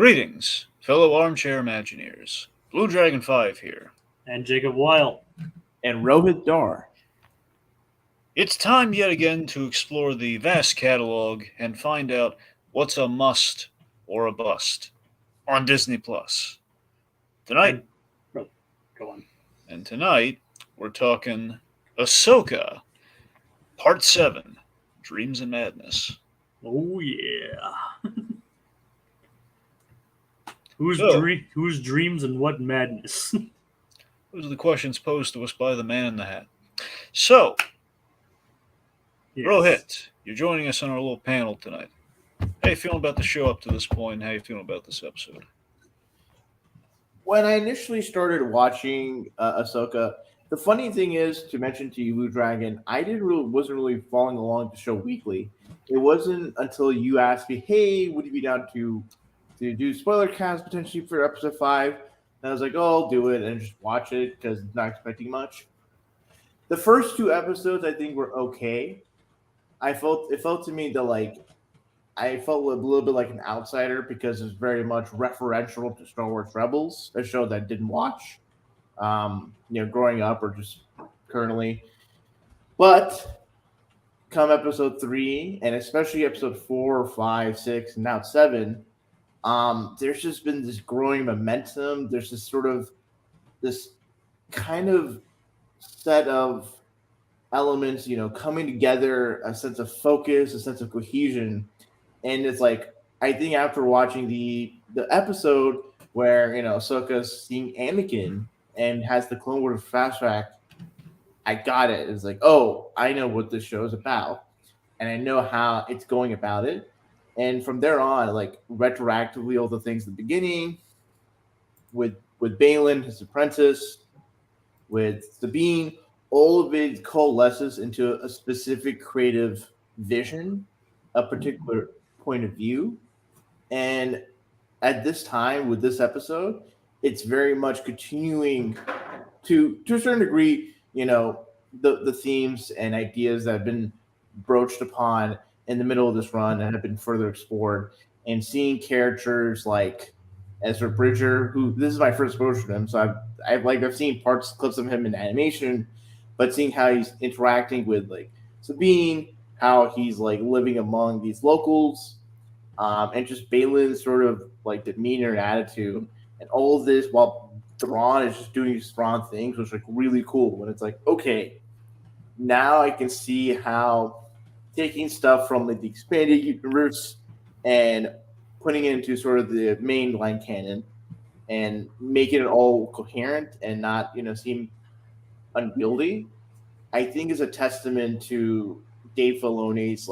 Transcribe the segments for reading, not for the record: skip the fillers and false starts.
Greetings, fellow armchair Imagineers. Blue Dragon 5 here. And Jacob Weil. And Rohith Dar. It's time yet again to explore the vast catalog and find out what's a must or a bust on Disney Plus. Tonight, Go on. And tonight, we're talking Ahsoka, Part 7, Dreams and Madness. Oh, yeah. Whose dreams and what madness? Those are the questions posed to us by the man in the hat. So, Yes. Rohith, you're joining us on our little panel tonight. How you feeling about the show up to this point? How you feeling about this episode? When I initially started watching Ahsoka, the funny thing is, to mention to you, Blue Dragon, wasn't really following along the show weekly. It wasn't until you asked me, hey, would you be down to do spoiler cast potentially for episode 5? And I was like, oh, I'll do it and just watch it because I'm not expecting much. The first 2 episodes I think were okay. It felt to me that I felt a little bit like an outsider because it's very much referential to Star Wars Rebels, a show that I didn't watch, growing up or just currently. But come episode 3, and especially episode 4, 5, 6, and now 7, there's just been this growing momentum. There's this kind of set of elements, coming together, a sense of focus, a sense of cohesion. And it's like, I think after watching the episode where, Ahsoka's seeing Anakin and has the Clone Wars fast track, I got it. It's like, oh, I know what this show is about. And I know how it's going about it. And from there on, retroactively, all the things at the beginning with Balin, his apprentice, with Sabine, all of it coalesces into a specific creative vision, a particular point of view. And at this time, with this episode, it's very much continuing to a certain degree, the themes and ideas that have been broached upon in the middle of this run and have been further explored. And seeing characters like Ezra Bridger, who this is my first exposure to him, so I've seen clips of him in animation, but seeing how he's interacting with Sabine, how he's living among these locals, and just Balin's sort of demeanor and attitude, and all of this while Thrawn is just doing his Thrawn things, which is really cool. When it's okay, now I can see how taking stuff from the expanded universe and putting it into sort of the mainline canon and making it all coherent and not seem unwieldy, I think is a testament to Dave Filoni's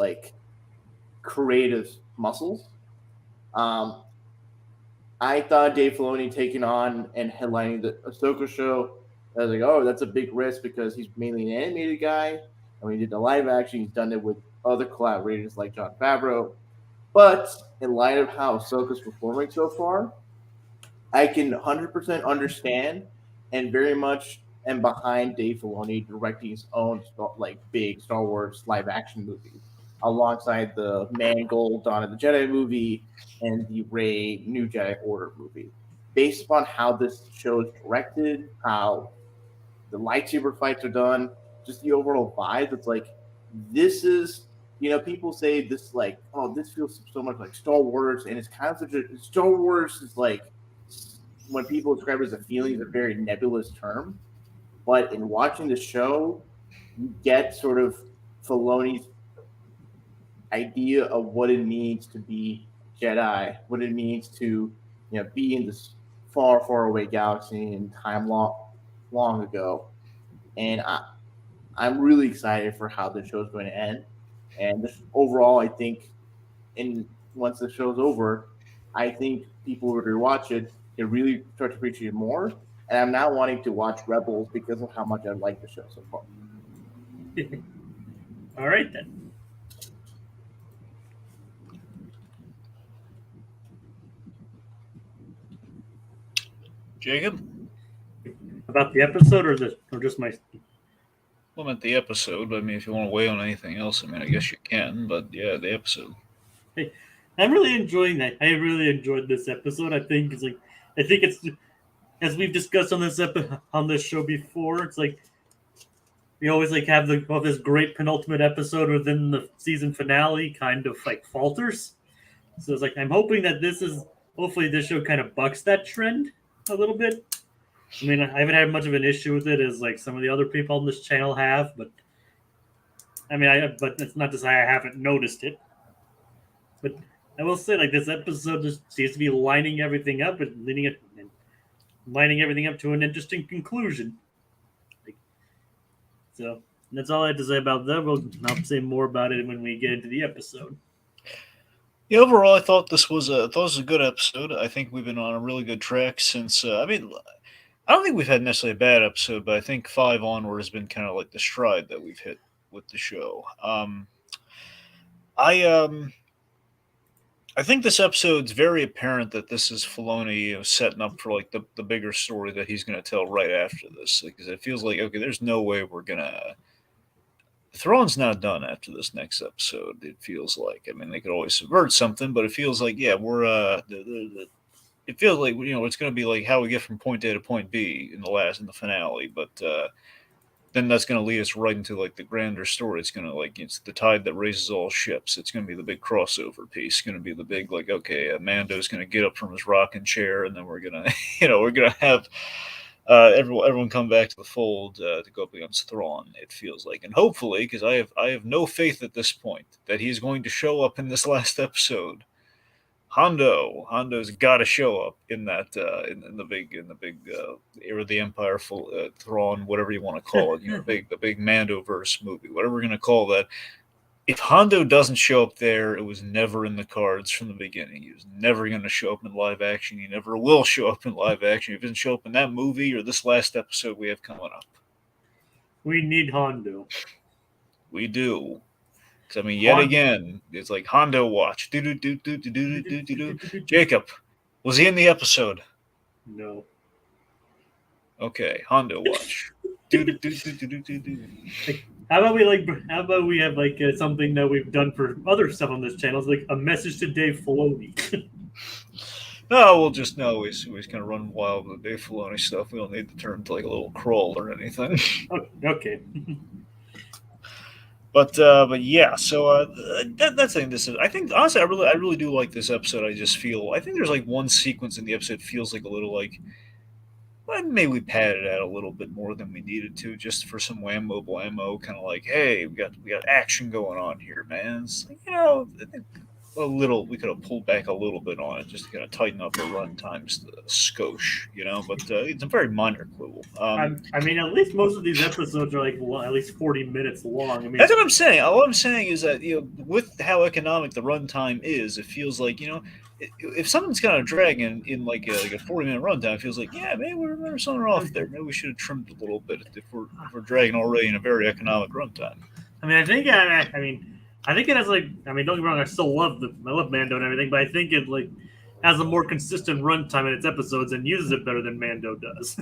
creative muscles. I thought Dave Filoni taking on and headlining the Ahsoka show, I was like, oh, that's a big risk because he's mainly an animated guy. And when he did the live action, he's done it with other collaborators like Jon Favreau. But in light of how Ahsoka's performing so far, I can 100% understand and very much am behind Dave Filoni directing his own big Star Wars live action movie, alongside the Mangold Dawn of the Jedi movie and the Rey New Jedi Order movie. Based upon how this show is directed, how the lightsaber fights are done, just the overall vibe, it's this is, people say this oh, this feels so much like Star Wars, and it's kind of such a Star Wars is when people describe it as a feeling, it's a very nebulous term. But in watching the show, you get sort of Filoni's idea of what it means to be Jedi, what it means to be in this far, far away galaxy in time long ago. And I'm really excited for how the show is going to end. And this, overall, I think, once the show's over, I think people would rewatch it. They really start to appreciate it more. And I'm now wanting to watch Rebels because of how much I like the show so far. All right, then. Jacob? About the episode or just my... Well, I meant the episode, but I mean, if you want to weigh on anything else, I mean, I guess you can, but yeah, the episode. Hey, I'm really enjoying that. I really enjoyed this episode. I think it's as we've discussed on on this show before. It's like we always like have this great penultimate episode within the season finale kind of like falters. So it's like I'm hoping that hopefully this show kind of bucks that trend a little bit. I mean, I haven't had much of an issue with it as like some of the other people on this channel have, but I mean, but it's not to say I haven't noticed it. But I will say, like, this episode just seems to be lining everything up and lining everything up to an interesting conclusion. So that's all I have to say about that. I'll say more about it when we get into the episode. Yeah, overall, I thought this was a good episode. I think we've been on a really good track since. I don't think we've had necessarily a bad episode, but I think 5 onward has been kind of like the stride that we've hit with the show. I think this episode's very apparent that this is Filoni setting up for like the bigger story that he's going to tell right after this, because it feels like okay, there's no way we're gonna. Thrawn's not done after this next episode. It feels like. I mean, they could always subvert something, but it feels like we're it feels like it's going to be like how we get from point A to point B in the finale, but then that's going to lead us right into like the grander story. It's going to it's the tide that raises all ships. It's going to be the big crossover piece. It's going to be the big like okay, Mando's going to get up from his rocking chair, and then we're gonna we're gonna have everyone come back to the fold to go up against Thrawn. It feels like, and hopefully, because I have no faith at this point that he's going to show up in this last episode. Hondo's got to show up in that in the big era of the Empire, full Thrawn, whatever you want to call it, the big Mandoverse movie, whatever we're gonna call that. If Hondo doesn't show up there, it was never in the cards from the beginning. He was never going to show up in live action. He never will show up in live action. If he doesn't show up in that movie or this last episode we have coming up. We need Hondo. We do. I mean, yet again, it's like Hondo watch. Jacob, was he in the episode? No. Okay, Hondo watch. How about we have like something that we've done for other stuff on this channel? It's like a message to Dave Filoni. No, we'll just always kind of run wild with the Dave Filoni stuff. We don't need to turn to like a little crawl or anything. Okay. But yeah, so that's the thing. This is, I think, honestly, I really do like this episode. I think there's like one sequence in the episode feels like a little like, well, maybe we padded out a little bit more than we needed to, just for some mobile ammo. Kind of like, hey, we got action going on here, man. It's like, I think we could have pulled back a little bit on it just to kind of tighten up the run times, the skosh, but it's a very minor quibble. I mean, at least most of these episodes are like at least 40 minutes long. I mean, that's what I'm saying. All I'm saying is that with how economic the runtime is, it feels like if something's kind of dragging in like a 40-minute runtime, it feels like maybe we're something off there. Maybe we should have trimmed a little bit if we're dragging already in a very economic runtime. I mean, I think it has like, I mean, don't get me wrong, I love Mando and everything, but I think it like has a more consistent runtime in its episodes and uses it better than Mando does.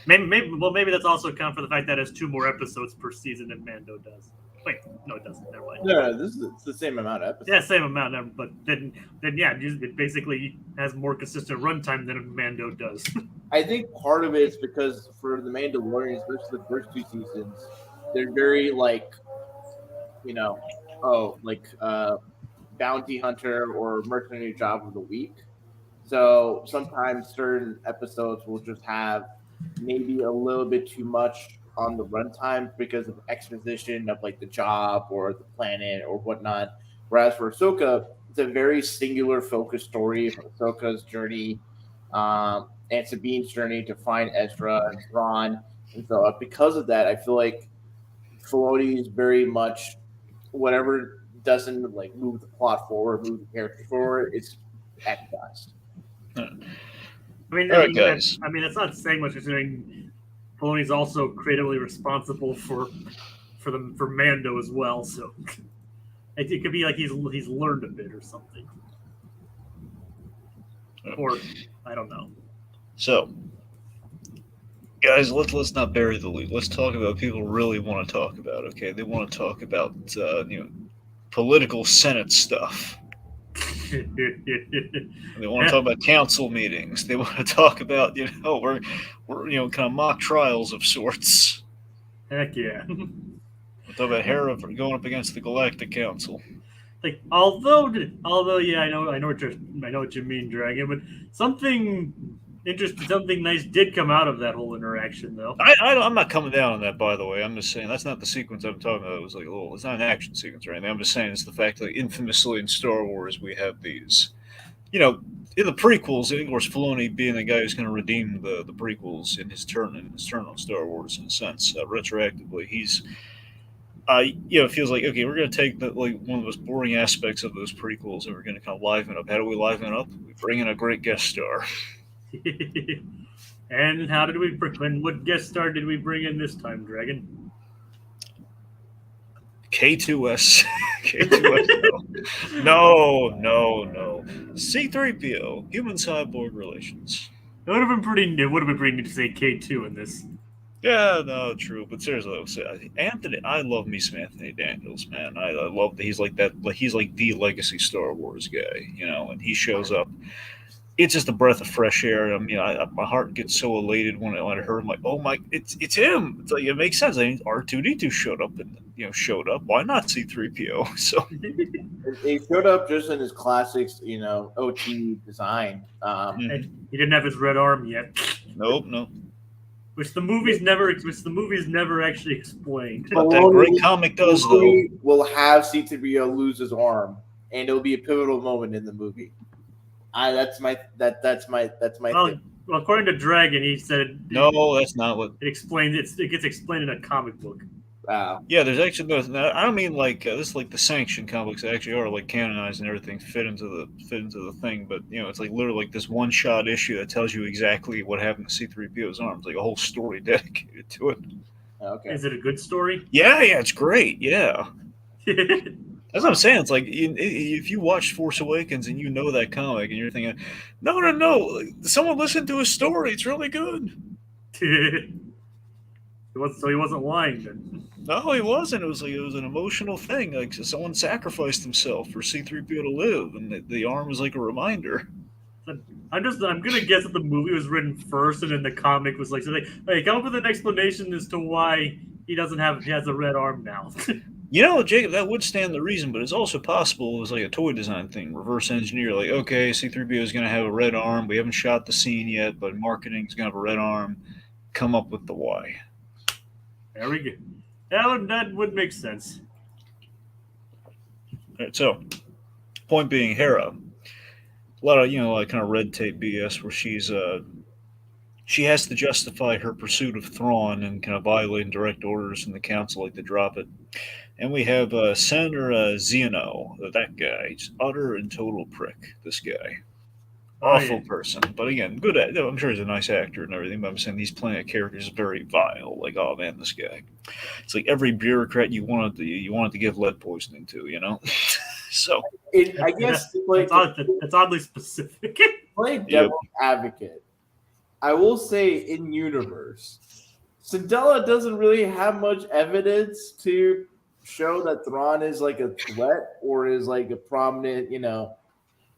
maybe that's also account for the fact that it has 2 more episodes per season than Mando does. Wait, no, it doesn't. Never mind. No, it's the same amount of episodes. Yeah, same amount, but then it basically has more consistent runtime than Mando does. I think part of it is because for the Mandalorians, especially the first 2 seasons, they're very like, bounty hunter or mercenary job of the week. So sometimes certain episodes will just have maybe a little bit too much on the runtime because of exposition of like the job or the planet or whatnot. Whereas for Ahsoka, it's a very singular focused story of Ahsoka's journey and Sabine's journey to find Ezra and Thrawn. And so because of that, I feel like Filoni is very much whatever doesn't like move the plot forward, move the characters forward, it's emphasized. I mean, guys. It's not saying much considering Filoni's also creatively responsible for Mando as well. So it could be like he's learned a bit or something, or I don't know. So, guys, let's not bury the lead. Let's talk about what people really want to talk about. Okay, they want to talk about political Senate stuff. They want to talk about council meetings. They want to talk about, we're kind of mock trials of sorts. Heck yeah. We'll talk about Hera going up against the Galactic Council. Like, although, yeah, I know what you mean, Dragon, but something interesting, something nice did come out of that whole interaction, though. I'm not coming down on that, by the way. I'm just saying that's not the sequence I'm talking about. It was like, it's not an action sequence or anything. I'm just saying it's the fact that infamously in Star Wars we have these, in the prequels, of course, Filoni being the guy who's going to redeem the prequels in his turn on Star Wars in a sense, retroactively, he's. It feels like, okay, we're going to take one of the most boring aspects of those prequels and we're going to kind of liven it up. How do we liven it up? We bring in a great guest star. And what guest star did we bring in this time, Dragon? K2S. K2S. No. C3PO. Human cyborg relations. It would have been pretty neat to say K2 in this. Yeah, no, true. But seriously, Anthony, I love me some Anthony Daniels, man. I love that he's like that. Like he's like the legacy Star Wars guy, and he shows up. It's just a breath of fresh air. I mean, my heart gets so elated when I heard him. Like, oh my, it's him. It's like it makes sense. I mean, R2D2 showed up. Why not C3PO? So he showed up just in his classics, OT design. And he didn't have his red arm yet. Nope. Which the movies never actually explained. But that great comic does, though. Will have C3PO lose his arm, and it'll be a pivotal moment in the movie. That's my thing. Well, according to Dragon, he said no. That's not what it explains. It gets explained in a comic book. Wow. Yeah, there's actually no. I don't mean like this, like the sanctioned comics that actually are like canonized and everything fit into the thing. But it's like literally like this one shot issue that tells you exactly what happened to C3PO's arms, like a whole story dedicated to it. Okay. Is it a good story? Yeah, it's great. Yeah. That's what I'm saying. It's like if you watch Force Awakens and you know that comic and you're thinking, no, someone listened to his story. It's really good. So he wasn't lying then. No, he wasn't. It was an emotional thing. Like someone sacrificed himself for C-3PO to live, and the arm was like a reminder. I'm gonna guess that the movie was written first, and then the comic was like, so hey, come up with an explanation as to why he has a red arm now. Jacob, that would stand the reason, but it's also possible it was like a toy design thing, reverse engineer. Like, okay, C-3PO is going to have a red arm. We haven't shot the scene yet, but marketing is going to have a red arm. Come up with the why. There we go. That would make sense. All right, so, point being, Hera. A lot of, kind of red tape BS where she has to justify her pursuit of Thrawn and kind of violating direct orders from the council, like to drop it. And we have Senator Zeno, that guy. He's utter and total prick, this guy. Awful person. But again, good. I'm sure he's a nice actor and everything, but I'm saying he's playing a character is very vile. Like, oh man, this guy. It's like every bureaucrat you wanted to give lead poisoning to, So I guess that's oddly specific. Play devil's advocate. I will say in universe, Sindela doesn't really have much evidence to show that Thrawn is like a threat or is like a prominent, an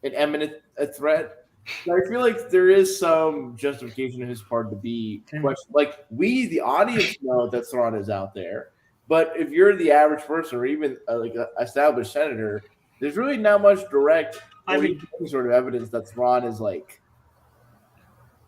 eminent threat. So I feel like there is some justification on his part to be questioned. Like we, the audience, know that Thrawn is out there, but if you're the average person or even like an established senator, there's really not much direct any sort of evidence that Thrawn is like.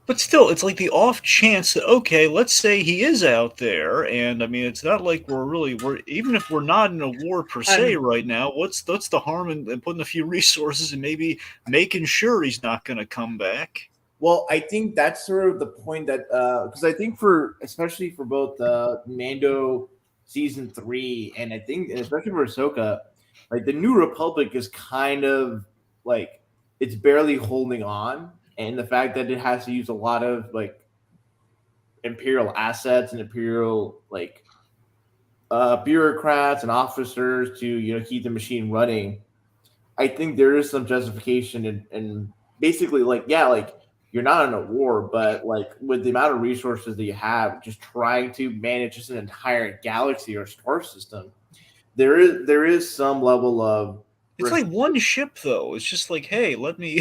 But still, it's like the off chance that, okay, let's say he is out there, and I mean, it's not like we're even if we're not in a war per se right now, what's the harm in putting a few resources and maybe making sure he's not going to come back? Well, I think that's sort of the point that because I think especially for both Mando season 3 and I think especially for Ahsoka, like the New Republic is kind of like it's barely holding on. And the fact that it has to use a lot of like imperial assets and imperial like bureaucrats and officers to keep the machine running, I think there is some justification and basically like you're not in a war, but like with the amount of resources that you have, just trying to manage just an entire galaxy or star system, there is some level of It's like one ship though. It's just like, hey, let me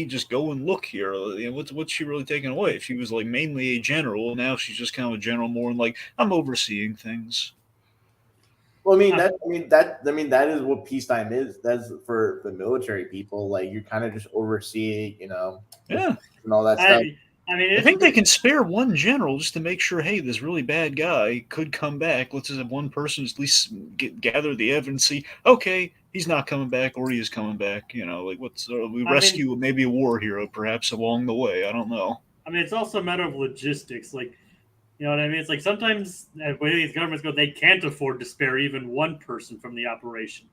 just go and look here. You know, what's she really taking away? If she was like mainly a general, now she's just kind of a general more and like I'm overseeing things. Well, that is what peacetime is. That's for the military people. Like you're kind of just overseeing, Yeah. and all that stuff. I think they can spare one general just to make sure, hey, this really bad guy could come back. Let's just have one person at least gather the evidence, see, okay, he's not coming back or he is coming back. You know, like we rescue maybe a war hero perhaps along the way. I don't know. I mean, it's also a matter of logistics. Like, you know what I mean? It's like sometimes the way these governments go, they can't afford to spare even one person from the operation.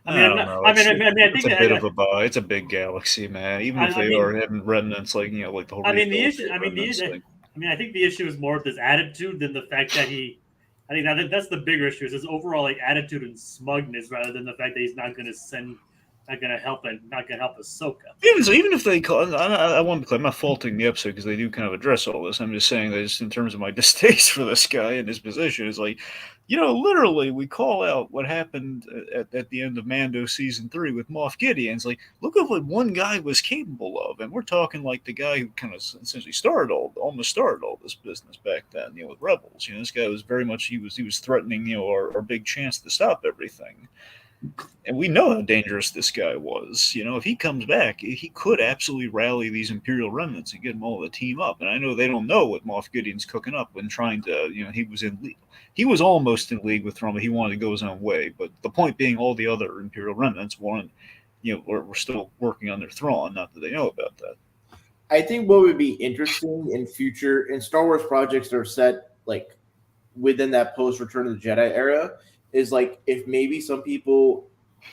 I don't know. I think it's a bit of it's a big galaxy, man. Even if they are having remnants, like like the whole. I think the issue is more of his attitude than the fact that he. I think that's the bigger issue is his overall like attitude and smugness, rather than the fact that he's not going to help Ahsoka. Even if they call, I want to be clear, I'm not faulting the episode because they do kind of address all this. I'm just saying that just in terms of my distaste for this guy and his position, is like, literally we call out what happened at the end of Mando season 3 with Moff Gideon. It's like, look at what one guy was capable of, and we're talking like the guy who kind of essentially almost started all this business back then, with Rebels. This guy was very much he was threatening our big chance to stop everything. And we know how dangerous this guy was. If he comes back, he could absolutely rally these Imperial remnants and get them all to team up. And I know they don't know what Moff Gideon's cooking up when trying to, he was almost in league with Thrawn, but he wanted to go his own way. But the point being, all the other Imperial remnants weren't, we're still working under Thrawn. Not that they know about that. I think what would be interesting in Star Wars projects that are set like within that post Return of the Jedi era is like if maybe some people,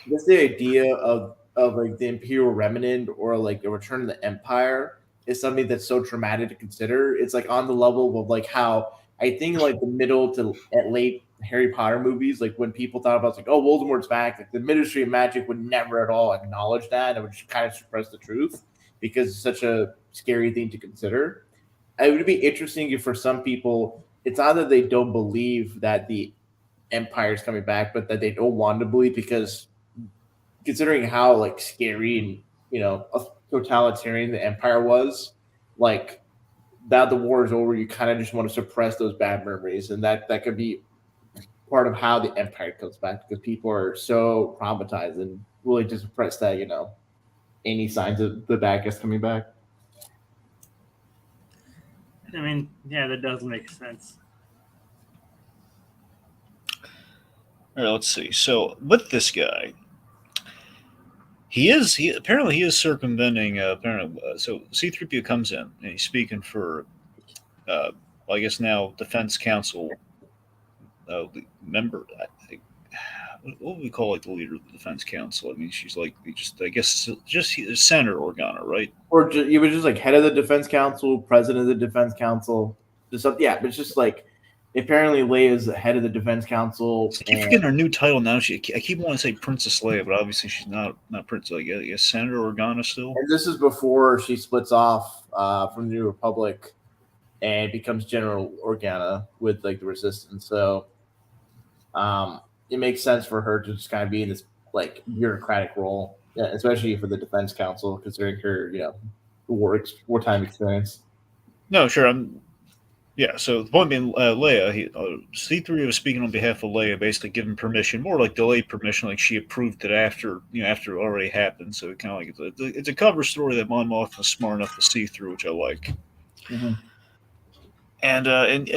just the idea of like the Imperial Remnant or like a Return of the Empire is something that's so traumatic to consider. It's like on the level of like how I think like the middle to late Harry Potter movies, like when people thought about like, oh, Voldemort's back, like the Ministry of Magic would never at all acknowledge that. It would just kind of suppress the truth because it's such a scary thing to consider. It would be interesting if for some people, it's not that they don't believe that the Empire is coming back, but that they don't want to believe because considering how like scary and totalitarian the Empire was, like now the war is over, you kind of just want to suppress those bad memories, and that could be part of how the Empire comes back because people are so traumatized and willing to suppress that any signs of the bad guys coming back. I mean, yeah, that does make sense. All right, let's see. So with this guy, he is circumventing. So C-3PO comes in and he's speaking for, I guess now Defense Council member. What would we call like the leader of the Defense Council? I mean, she's like just Senator Organa, right? Or you were just like head of the Defense Council, president of the Defense Council. But it's just like apparently Leia's the head of the Defense Council. I keep forgetting her new title now. I keep wanting to say Princess Leia, but obviously she's not Princess. I guess Senator Organa still. And this is before she splits off from the New Republic and becomes General Organa with like the Resistance. So it makes sense for her to just kind of be in this like bureaucratic role, especially for the Defense Council, considering her wartime experience. No, sure. Yeah, so the point being, Leia, C3 was speaking on behalf of Leia, basically giving permission, more like delayed permission, like she approved it after it already happened. So it kind of like it's a cover story that Mon Mothma was smart enough to see through, which I like. Mm-hmm. And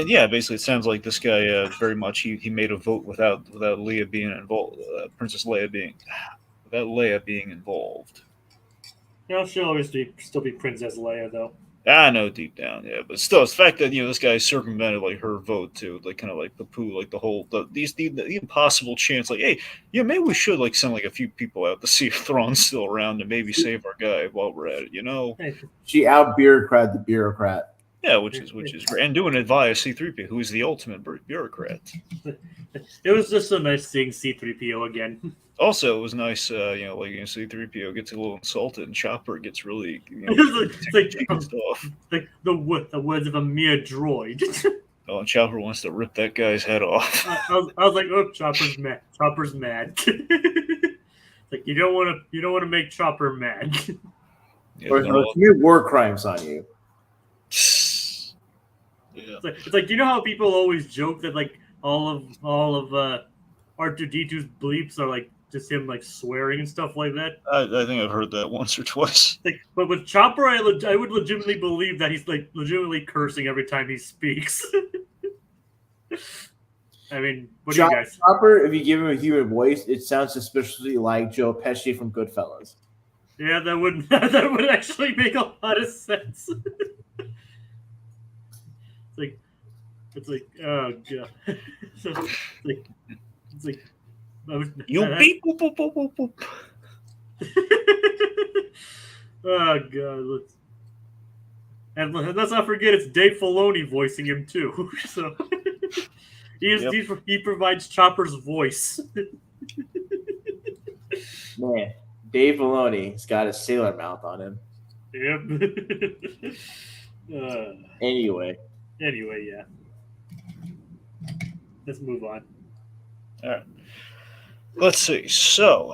yeah, basically it sounds like this guy very much he made a vote without Leia being involved, Princess Leia without Leia being involved. She'll always still be Princess Leia though. I know deep down, yeah, but still, it's the fact that this guy circumvented like her vote too, like kind of like poo, like the impossible chance, like hey, maybe we should like send like a few people out to see if Thrawn's still around and maybe save our guy while we're at it, She out bureaucrat the bureaucrat. Yeah, which is great, and doing it via C-3PO, who is the ultimate bureaucrat. It was just so nice seeing C-3PO again. Also, it was nice, C-3PO gets a little insulted, and Chopper gets really, it's like the words of a mere droid. Oh, and Chopper wants to rip that guy's head off. I was like, oh, Chopper's mad. Chopper's mad. Like you don't want to make Chopper mad. Yeah, Or they're commit war crimes on you. yeah. It's like you know how people always joke that like all of R2D2's bleeps are like just him like swearing and stuff like that. I think I've heard that once or twice. Like, but with Chopper, I would legitimately believe that he's like legitimately cursing every time he speaks. I mean, what do you guys? Chopper, if you give him a human voice, it sounds suspiciously like Joe Pesci from Goodfellas. Yeah, that would actually make a lot of sense. It's like oh god. So it's like You beep boop boop boop boop boop. Oh god, and let's not forget it's Dave Filoni voicing him too. So he provides Chopper's voice. Man, Dave Filoni's got a sailor mouth on him. Yep. Anyway, yeah. Let's move on. All right. Let's see. So,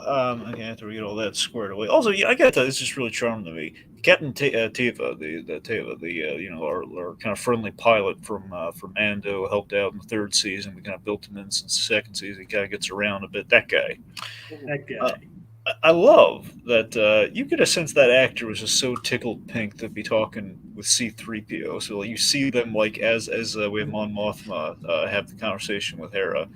again, after we get all that squared away. Also, yeah, I got that. It's just really charming to me. Captain Teva, our kind of friendly pilot from Mando, helped out in the third season. We kind of built him in since the second season. He kind of gets around a bit. That guy. That guy. I love that you get a sense that actor was just so tickled pink to be talking with C-3PO. So like, you see them like as we have Mon Mothma have the conversation with Hera.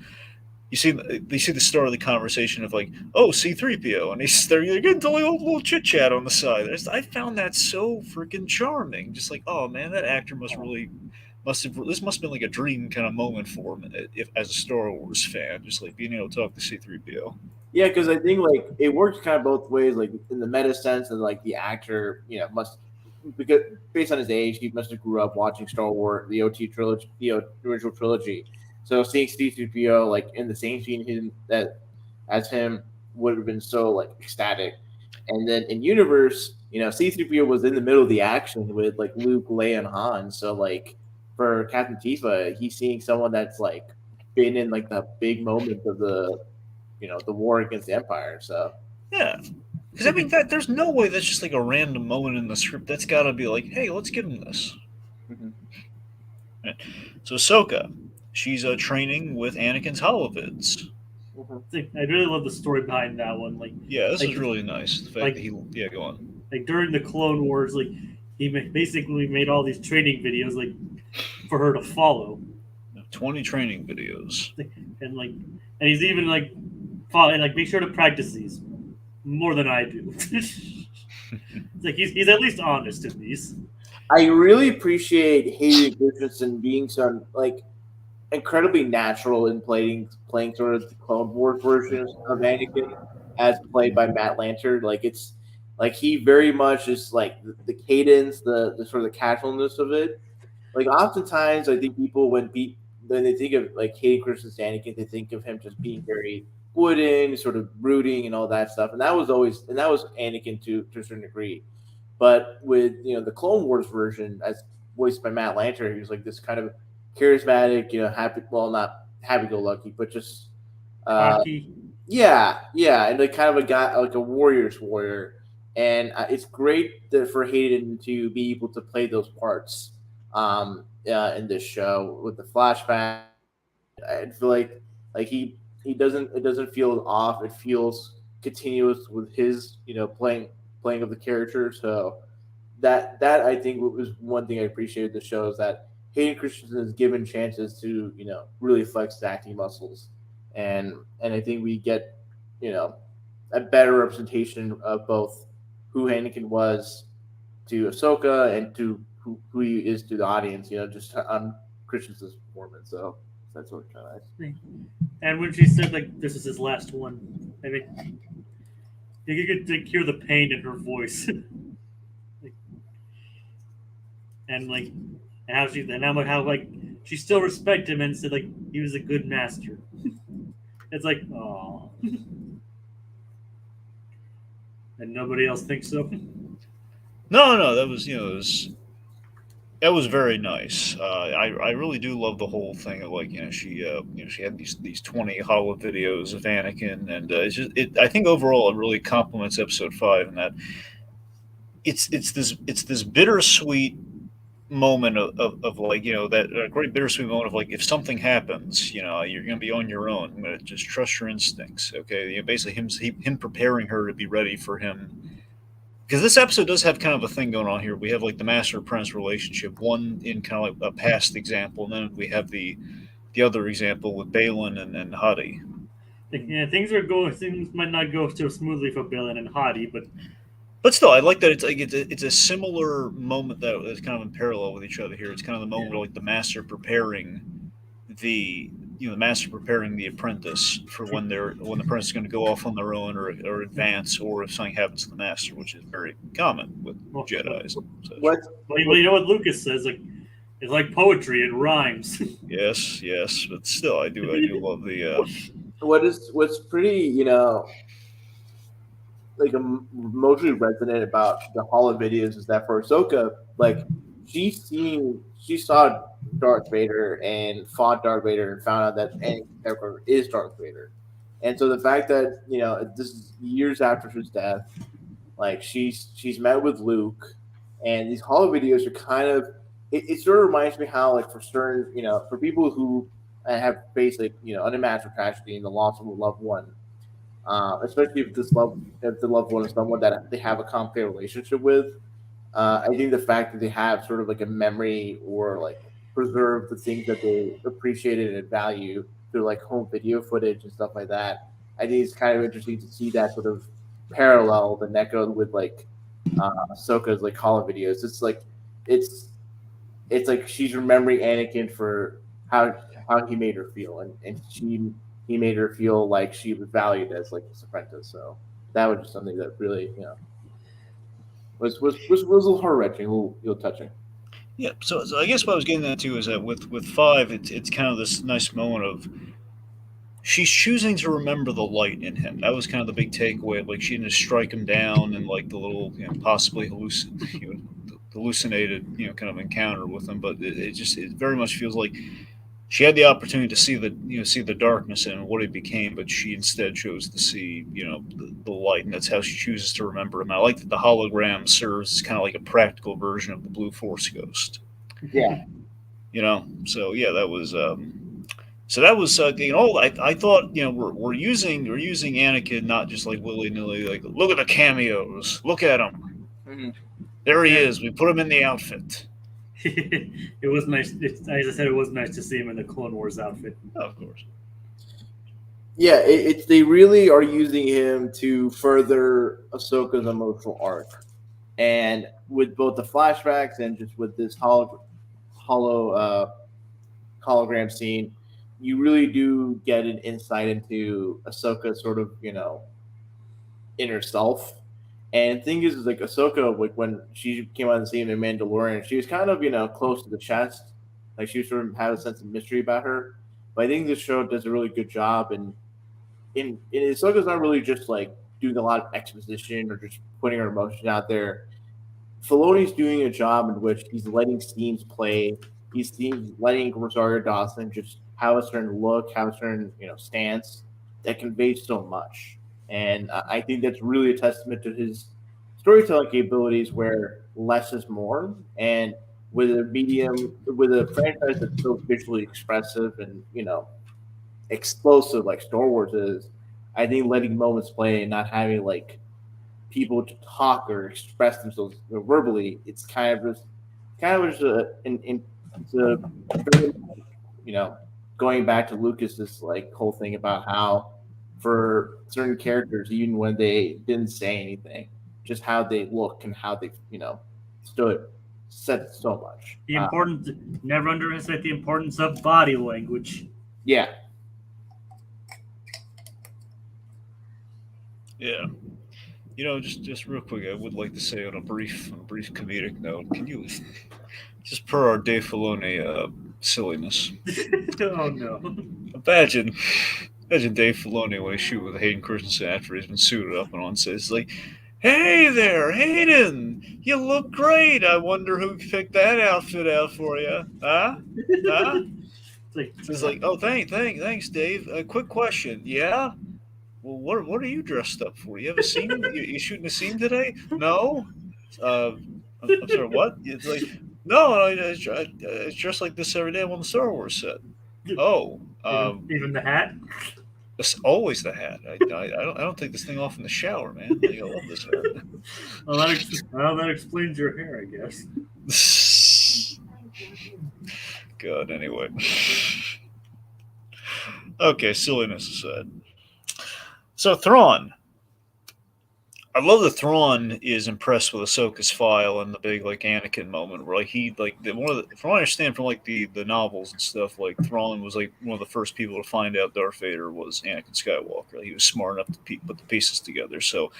You see the start of the conversation of like, oh, C-3PO, and they're getting to a little chit chat on the side. I found that so freaking charming. Just like, oh man, that actor must have this must have been like a dream kind of moment for him if as a Star Wars fan, just like being able to talk to C-3PO. yeah, because I think like it works kind of both ways. Like in the meta sense, and like the actor, must because based on his age, he must have grew up watching Star Wars, the OT trilogy, the original trilogy. So seeing C-3PO like in the same scene as him would have been so like ecstatic. And then in universe, C-3PO was in the middle of the action with like Luke, Leia, and Han. So like for Captain Tifa, he's seeing someone that's like been in like the big moment of the war against the Empire. So Yeah. Because I mean, there's no way that's just like a random moment in the script. That's got to be like, hey, let's give him this. Mhm. Right. So Ahsoka, she's training with Anakin's holovids. I really love the story behind that one. Yeah, this is really nice. The fact that go on. Like during the Clone Wars, like he basically made all these training videos like for her to follow. 20 training videos. And he's even like follow and like make sure to practice these more than I do. It's like he's at least honest in these. I really appreciate Hayden Christensen being so like incredibly natural in playing sort of the Clone Wars version of Anakin as played by Matt Lanter. Like it's like he very much is like the cadence, the sort of the casualness of it. Like oftentimes, I think people when they think of like Hayden Christensen Anakin, they think of him just being very wooden, sort of brooding, and all that stuff. And that was Anakin to a certain degree. But with the Clone Wars version, as voiced by Matt Lanter, he was like this kind of charismatic, happy, well, not happy-go-lucky, but just Hockey. yeah, and like kind of a guy, like a warrior's warrior. And it's great for Hayden to be able to play those parts in this show with the flashback. I feel like he doesn't it doesn't feel off. It feels continuous with his playing of the character. So that I think was one thing I appreciated the show is that Hayden Christensen is given chances to really flex his acting muscles, and I think we get a better representation of both who Anakin was to Ahsoka and to who he is to the audience. Just on Christensen's performance. So that's what kind of nice. And when she said like this is his last one, I mean, you could hear the pain in her voice. and how she still respect him and said like he was a good master. It's like, oh, and nobody else thinks so. No, that was That was very nice. I really do love the whole thing of like she had these 20 hollow videos of Anakin, and I think overall it really complements Episode 5 in that it's this bittersweet moment of like that great bittersweet moment of like if something happens, you're gonna be on your own. I'm gonna just trust your instincts. Okay, basically him preparing her to be ready for him, because this episode does have kind of a thing going on here. We have like the master apprentice relationship, one in kind of like a past example, and then we have the other example with Balin and Hadi. Yeah, things might not go so smoothly for Balin and Hadi, But still, I like that it's a similar moment that is kind of in parallel with each other here. It's kind of the moment where like the the master preparing the apprentice for when the apprentice is going to go off on their own or advance, or if something happens to the master, which is very common with well, Jedi's. What well, you know what Lucas says, like it's like poetry, it rhymes. Yes, but still, I do love the. what's pretty, like emotionally resonant about the Hollow videos is that for Ahsoka, like she saw Darth Vader and fought Darth Vader and found out that Anakin Skywalker is Darth Vader, and so the fact that this is years after his death, like she's met with Luke, and these Hollow videos are kind of it sort of reminds me how like for certain for people who have faced like unimaginable tragedy and the loss of a loved one, especially if the loved one is someone that they have a complicated relationship with. I think the fact that they have sort of like a memory or like preserve the things that they appreciated and value through like home video footage and stuff like that. I think it's kind of interesting to see that sort of parallel the echoed with like Ahsoka's like Hollow videos. It's it's like she's remembering Anakin for how he made her feel, and he made her feel like she was valued as like this apprentice. So that was just something that really was a little heart wrenching, a little touching. Yeah, so I guess what I was getting at too is that with five, it's kind of this nice moment of she's choosing to remember the light in him. That was kind of the big takeaway. Like she didn't just strike him down and like the little possibly hallucinated kind of encounter with him, but it very much feels like she had the opportunity to see the darkness and what it became, but she instead chose to see the light, and that's how she chooses to remember him. I like that the hologram serves as kind of like a practical version of the blue force ghost. Yeah, So yeah, that was I thought we're using Anakin not just like willy nilly, like look at the cameos, look at him, Mhm. there he is, we put him in the outfit. It was nice. As I said, it was nice to see him in the Clone Wars outfit. Oh, of course. Yeah, it's they really are using him to further Ahsoka's emotional arc, and with both the flashbacks and just with this hollow hologram scene, you really do get an insight into Ahsoka's sort of inner self. And the thing is like Ahsoka, like when she came on the scene in Mandalorian, she was kind of close to the chest, like she sort of had a sense of mystery about her. But I think this show does a really good job, and in Ahsoka's not really just like doing a lot of exposition or just putting her emotions out there. Filoni's doing a job in which he's letting scenes play. He's letting Rosario Dawson just have a certain look, have a certain stance that conveys so much, and I think that's really a testament to his storytelling capabilities, where less is more. And with a franchise that's so visually expressive and explosive like Star Wars is, I think letting moments play and not having like people to talk or express themselves verbally, it's kind of just it's a very, you know, going back to Lucas's like whole thing about how for certain characters, even when they didn't say anything, just how they look and how they stood said so much. The importance, never underestimate the importance of body language. Yeah, Yeah. Just real quick, I would like to say on a brief comedic note, can you just per our Dave Filoni silliness, Oh no. imagine Dave Filoni when he shoot with Hayden Christensen after he's been suited up and on says like, Hey there, Hayden! You look great. I wonder who picked that outfit out for you. Huh? Huh? It's like, oh, thanks, Dave. A quick question. Yeah? Well, what are you dressed up for? You have a scene? You shooting a scene today? No? Uh, I'm sorry, what? It's like, no, I dress like this every day I'm on the Star Wars set. Oh, even the hat. it's always the hat. I don't take this thing off in the shower, man. Like, I love this hat. Well, that explains your hair, I guess. God, anyway. Okay, silliness aside. So Thrawn. I love that Thrawn is impressed with Ahsoka's file and the big like Anakin moment where like he like one of the from what I understand from like the novels and stuff, like Thrawn was like one of the first people to find out Darth Vader was Anakin Skywalker. He was smart enough to put the pieces together. So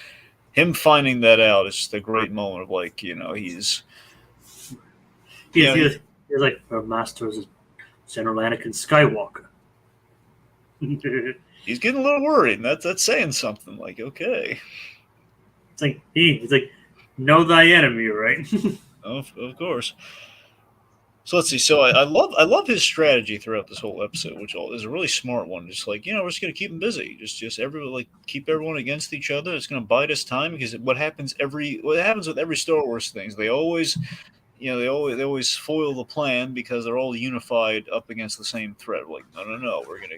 him finding that out is just a great moment of like, he's like our master is General Anakin Skywalker. he's getting a little worried. And that's saying something. Like, okay. It's like, know thy enemy, right? Of course. So let's see. So I love his strategy throughout this whole episode, which is a really smart one. Just like, we're just gonna keep him busy. Just everyone like keep everyone against each other. It's gonna bide us time because what happens with every Star Wars things, they always they always foil the plan because they're all unified up against the same threat. Like, no, we're gonna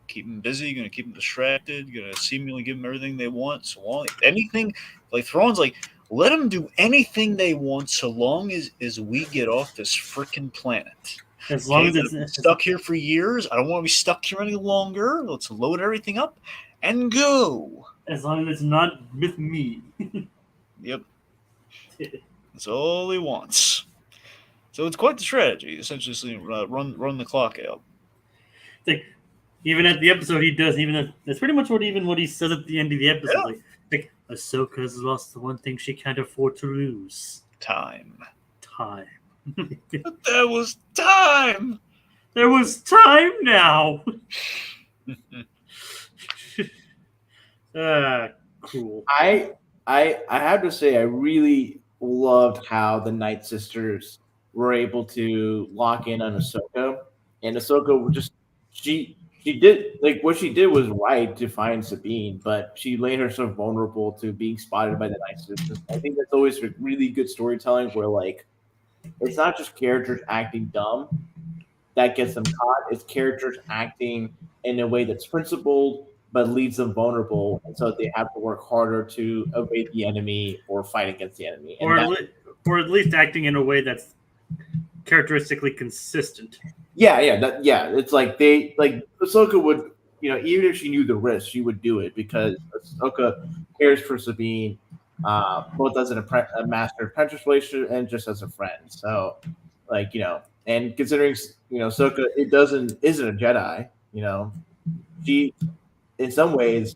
keep them busy, gonna keep them distracted, gonna seemingly give them everything they want. So long anything like Thrawn's like, let them do anything they want so long as we get off this freaking planet. As long as it's stuck here for years, I don't want to be stuck here any longer. Let's load everything up and go. As long as it's not with me. Yep. That's all he wants. So it's quite the strategy. Essentially, run the clock out. It's like, even at the episode, he does. That's pretty much what he says at the end of the episode. Yeah. Like Ahsoka has lost the one thing she can't afford to lose: time. But there was time. There was time now. Cool. I have to say I really loved how the Night Sisters were able to lock in on Ahsoka, and Ahsoka just she did like what she did was right to find Sabine, but she made herself vulnerable to being spotted by the Night Sisters. I think that's always really good storytelling where like it's not just characters acting dumb that gets them caught, it's characters acting in a way that's principled but leaves them vulnerable, and so they have to work harder to evade the enemy or fight against the enemy. Or at least acting in a way that's characteristically consistent. Yeah. It's like Ahsoka would, even if she knew the risk, she would do it because Ahsoka cares for Sabine, both as a master apprentice relationship and just as a friend. So, and considering Ahsoka, isn't a Jedi. She, in some ways,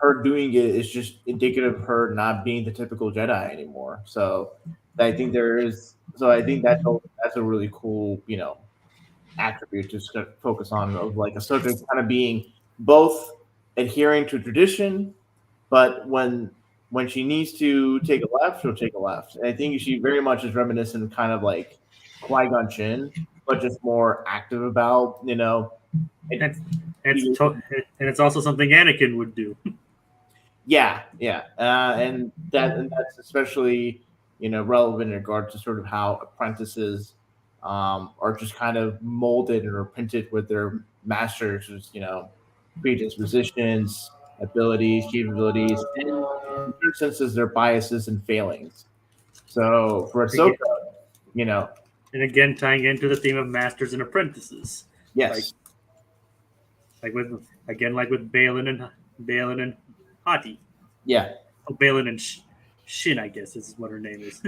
her doing it is just indicative of her not being the typical Jedi anymore. So, I think that's a really cool, attribute to focus on of like Ahsoka kind of being both adhering to tradition, but when she needs to take a left, she'll take a left. And I think she very much is reminiscent, kind of like Qui-Gon Jinn, but just more active about, And it's also something Anakin would do. Yeah, and that's especially relevant in regard to sort of how apprentices are just kind of molded or printed with their masters, predispositions, abilities, capabilities, and in certain senses their biases and failings. So for Ahsoka, and again tying into the theme of masters and apprentices. Yes. Like with Balin and Hati. Yeah. Oh, Balin and Shin, I guess is what her name is.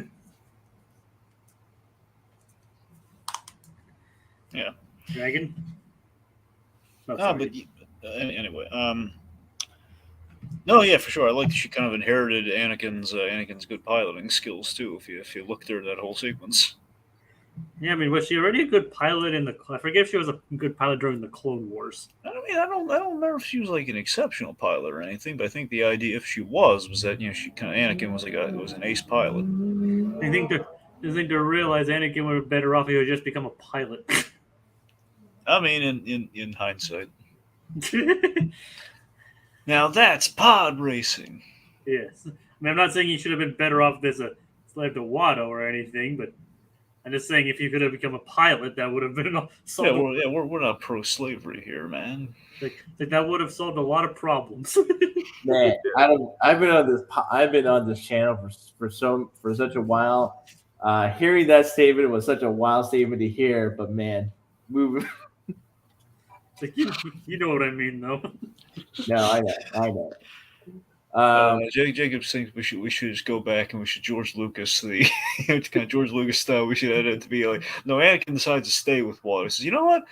Yeah. Dragon? Anyway. No, yeah, for sure. I like that she kind of inherited Anakin's good piloting skills too. If you look through that whole sequence. Yeah, I mean, was she already a good pilot in the? I forget if she was a good pilot during the Clone Wars. I mean, I don't remember if she was like an exceptional pilot or anything, but I think the idea, if she was that she kind of Anakin was an ace pilot. I think to realize Anakin would have been better off if he would just become a pilot. I mean, in hindsight. Now that's pod racing. Yes, I mean, I'm not saying he should have been better off as a slave to Watto or anything, but I'm just saying if he could have become a pilot, that would have been solved. We're not pro slavery here, man. Like that would have solved a lot of problems. Man, I've been on this channel for such a while. Hearing that statement was such a wild statement to hear, but man, moving. Like, you know what I mean, though. No, I know. Jacob thinks we should just go back and we should George Lucas the kind of George Lucas style. We should edit it to be like, no, Anakin decides to stay with Watto. He says, you know what?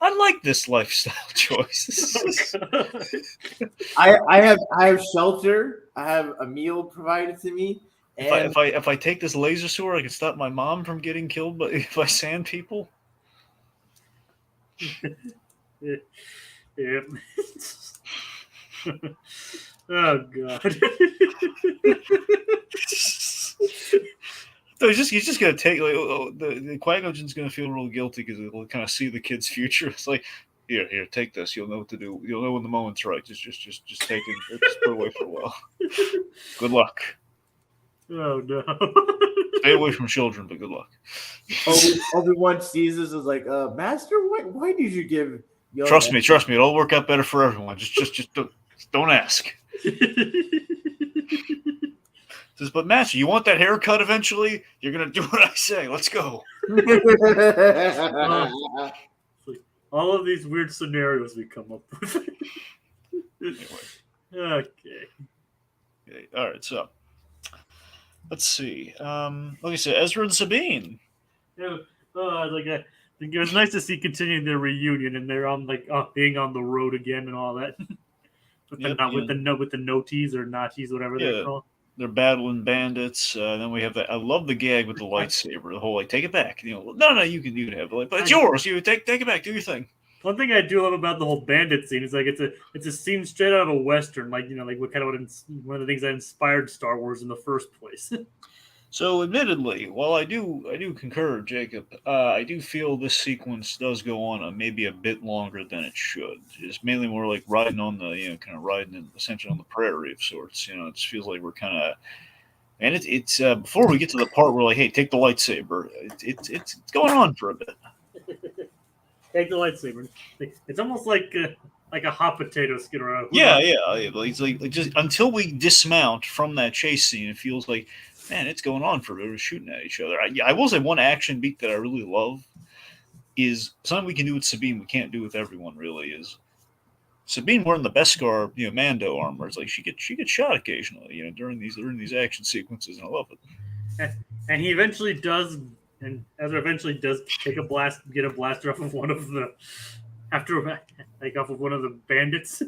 I like this lifestyle choice. I have shelter. I have a meal provided to me. And If I take this laser sword, I can stop my mom from getting killed by sand people. Yeah. Oh god. So he's just gonna take the Qui-Gon's gonna feel real guilty because he'll kind of see the kid's future. It's like, here, take this. You'll know what to do. You'll know when the moment's right. Just take it. Just put it away for a while. Good luck. Oh no. Stay away from children, but good luck. Obi-Wan sees this as like, Master, why did you give? Trust me. It'll work out better for everyone. Just don't ask. Says, but Master, you want that haircut eventually? You're gonna do what I say. Let's go. All of these weird scenarios we come up with. Anyway. Okay. All right. So let's see. Like I said, Ezra and Sabine. Yeah. It was nice to see continuing their reunion, and they're on being on the road again and all that. with the noties or natis, whatever they're called. They're battling bandits. Then we have that. I love the gag with the lightsaber. The whole take it back. No, you can have it, but it's yours. You take it back. Do your thing. One thing I do love about the whole bandit scene is it's a scene straight out of a western, one of the things that inspired Star Wars in the first place. So, admittedly, while I do concur, Jacob, I do feel this sequence does go on maybe a bit longer than it should. It's mainly more like riding on the, riding essentially on the prairie of sorts. It just feels like we're kind of, and it's before we get to the part where like, hey, take the lightsaber. It's going on for a bit. Take the lightsaber. It's almost like a hot potato skid around. Yeah. It's like just until we dismount from that chase scene, it feels like, man, it's going on for a bit. We're shooting at each other. I will say one action beat that I really love is something we can do with Sabine we can't do with everyone. Really, is Sabine wearing the Beskar Mando armor. It's like she gets shot occasionally during these action sequences, and I love it. And he eventually does, and Ezra eventually does get a blaster off of one of the off of one of the bandits.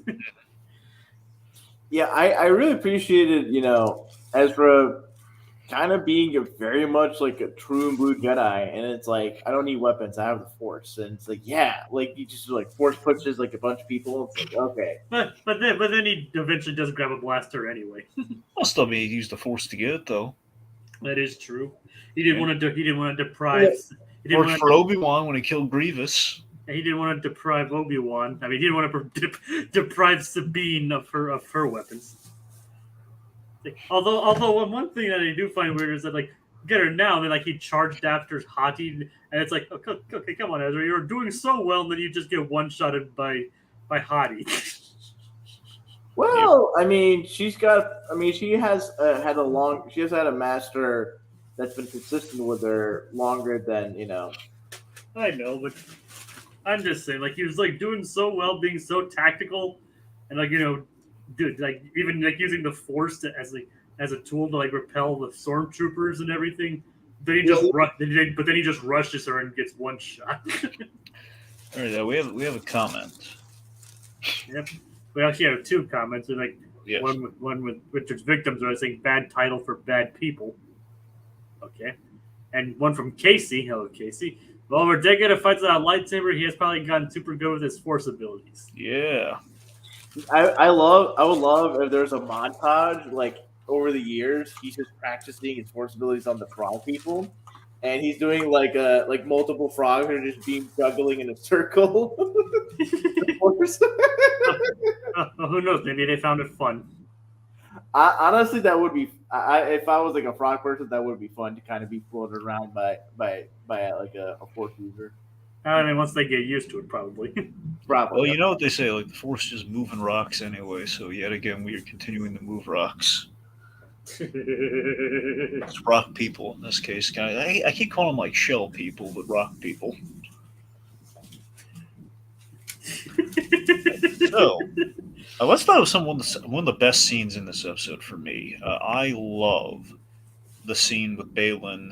Yeah, I really appreciated Ezra kind of being very much like a true and blue Jedi, and it's like, I don't need weapons, I have the Force, and it's like, yeah, like you just like Force pushes like a bunch of people. It's like, okay, but then he eventually does grab a blaster anyway. I'll still be use the Force to get it though. That is true. He didn't want to deprive. Yeah. Worked for Obi-Wan when he killed Grievous. He didn't want to deprive Obi-Wan. I mean, he didn't want to deprive Sabine of her weapons. Although one thing that I do find weird is that get her now, and then he charged after Hati, and it's like, okay, come on, Ezra, you're doing so well, and then you just get one-shotted by Hati. Well, I mean, she has had a master that's been consistent with her longer than I know, but I'm just saying, he was doing so well, being so tactical, and even using the Force as a tool to repel the stormtroopers and everything. Then he just rushes her and gets one shot. All right, we have a comment. Yep, we actually have two comments. Yes. One with Richard's victims are saying bad title for bad people. Okay, And one from Casey. Hello, Casey. Well, over a decade of fights without a lightsaber, he has probably gotten super good with his force abilities. Yeah. I would love if there's a montage like over the years he's just practicing his force abilities on the frog people, and he's doing like multiple frogs are just being juggling in a circle. Who knows? Maybe they found it fun. Honestly, that would be. If I was like a frog person, that would be fun to kind of be floated around by like a force user. I mean, once they get used to it, probably. Probably. Well, you know what they say, like the force is moving rocks anyway. So yet again, we are continuing to move rocks. It's rock people in this case. Kind of, I keep calling them like shell people, but rock people. So let's start with one of the best scenes in this episode for me. I love the scene with Balin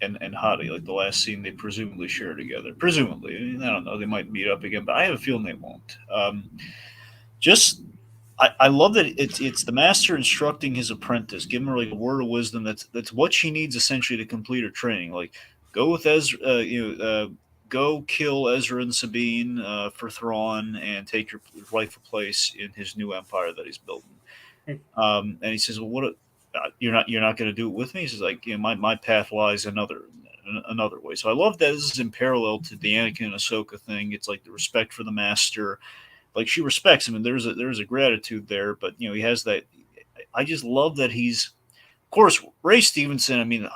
and Hottie, like the last scene they presumably share together. Presumably, I mean, I don't know. They might meet up again, but I have a feeling they won't. Just I love that it's the master instructing his apprentice, giving her like a word of wisdom. That's what she needs essentially to complete her training. Like go with Ezra, go kill Ezra and Sabine for Thrawn and take your rightful place in his new empire that he's building. And he says, "Well, what? You're not going to do it with me?" He says, "Like my path lies another way." So I love that this is in parallel to the Anakin and Ahsoka thing. It's like the respect for the master. Like she respects him, and there's a gratitude there. But he has that. I just love that he's, of course, Ray Stevenson. I mean,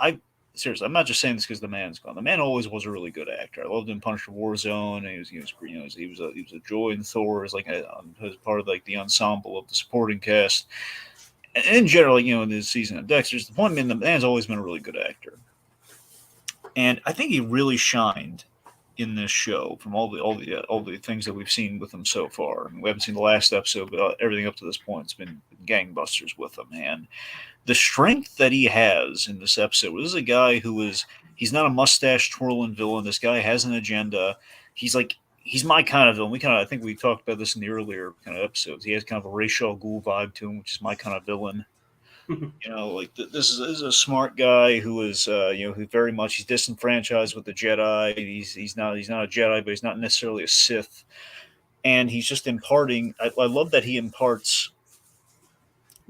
seriously, I'm not just saying this because the man's gone. The man always was a really good actor. I loved him in Punisher Warzone. And he was a joy in Thor. As as part of like the ensemble of the supporting cast. And in general, in this season of Dexter's, the point being, the man's always been a really good actor, and I think he really shined in this show from all the things that we've seen with him so far. I mean, we haven't seen the last episode, but everything up to this point has been gangbusters with him. And the strength that he has in this episode, this is a guy he's not a mustache twirling villain. This guy has an agenda. He's my kind of villain. I think we talked about this in the earlier kind of episodes. He has kind of a Ra's al Ghul vibe to him, which is my kind of villain. This is a smart guy who is, who very much he's disenfranchised with the Jedi. He's not a Jedi, but he's not necessarily a Sith. And he's just imparting. I love that he imparts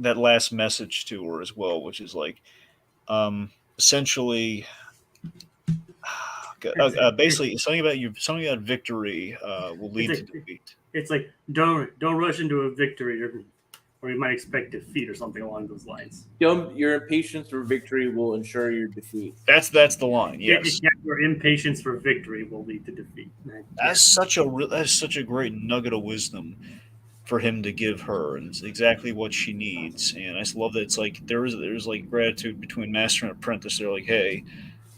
that last message to her as well, which is like, essentially, basically something about victory will lead to defeat. It's like don't rush into a victory, or you might expect defeat or something along those lines. Your impatience for victory will ensure your defeat. That's the line. Yes. Your impatience for victory will lead to defeat. That's such a great nugget of wisdom for him to give her, and it's exactly what she needs. And I just love that it's like there's like gratitude between master and apprentice. They're like, hey,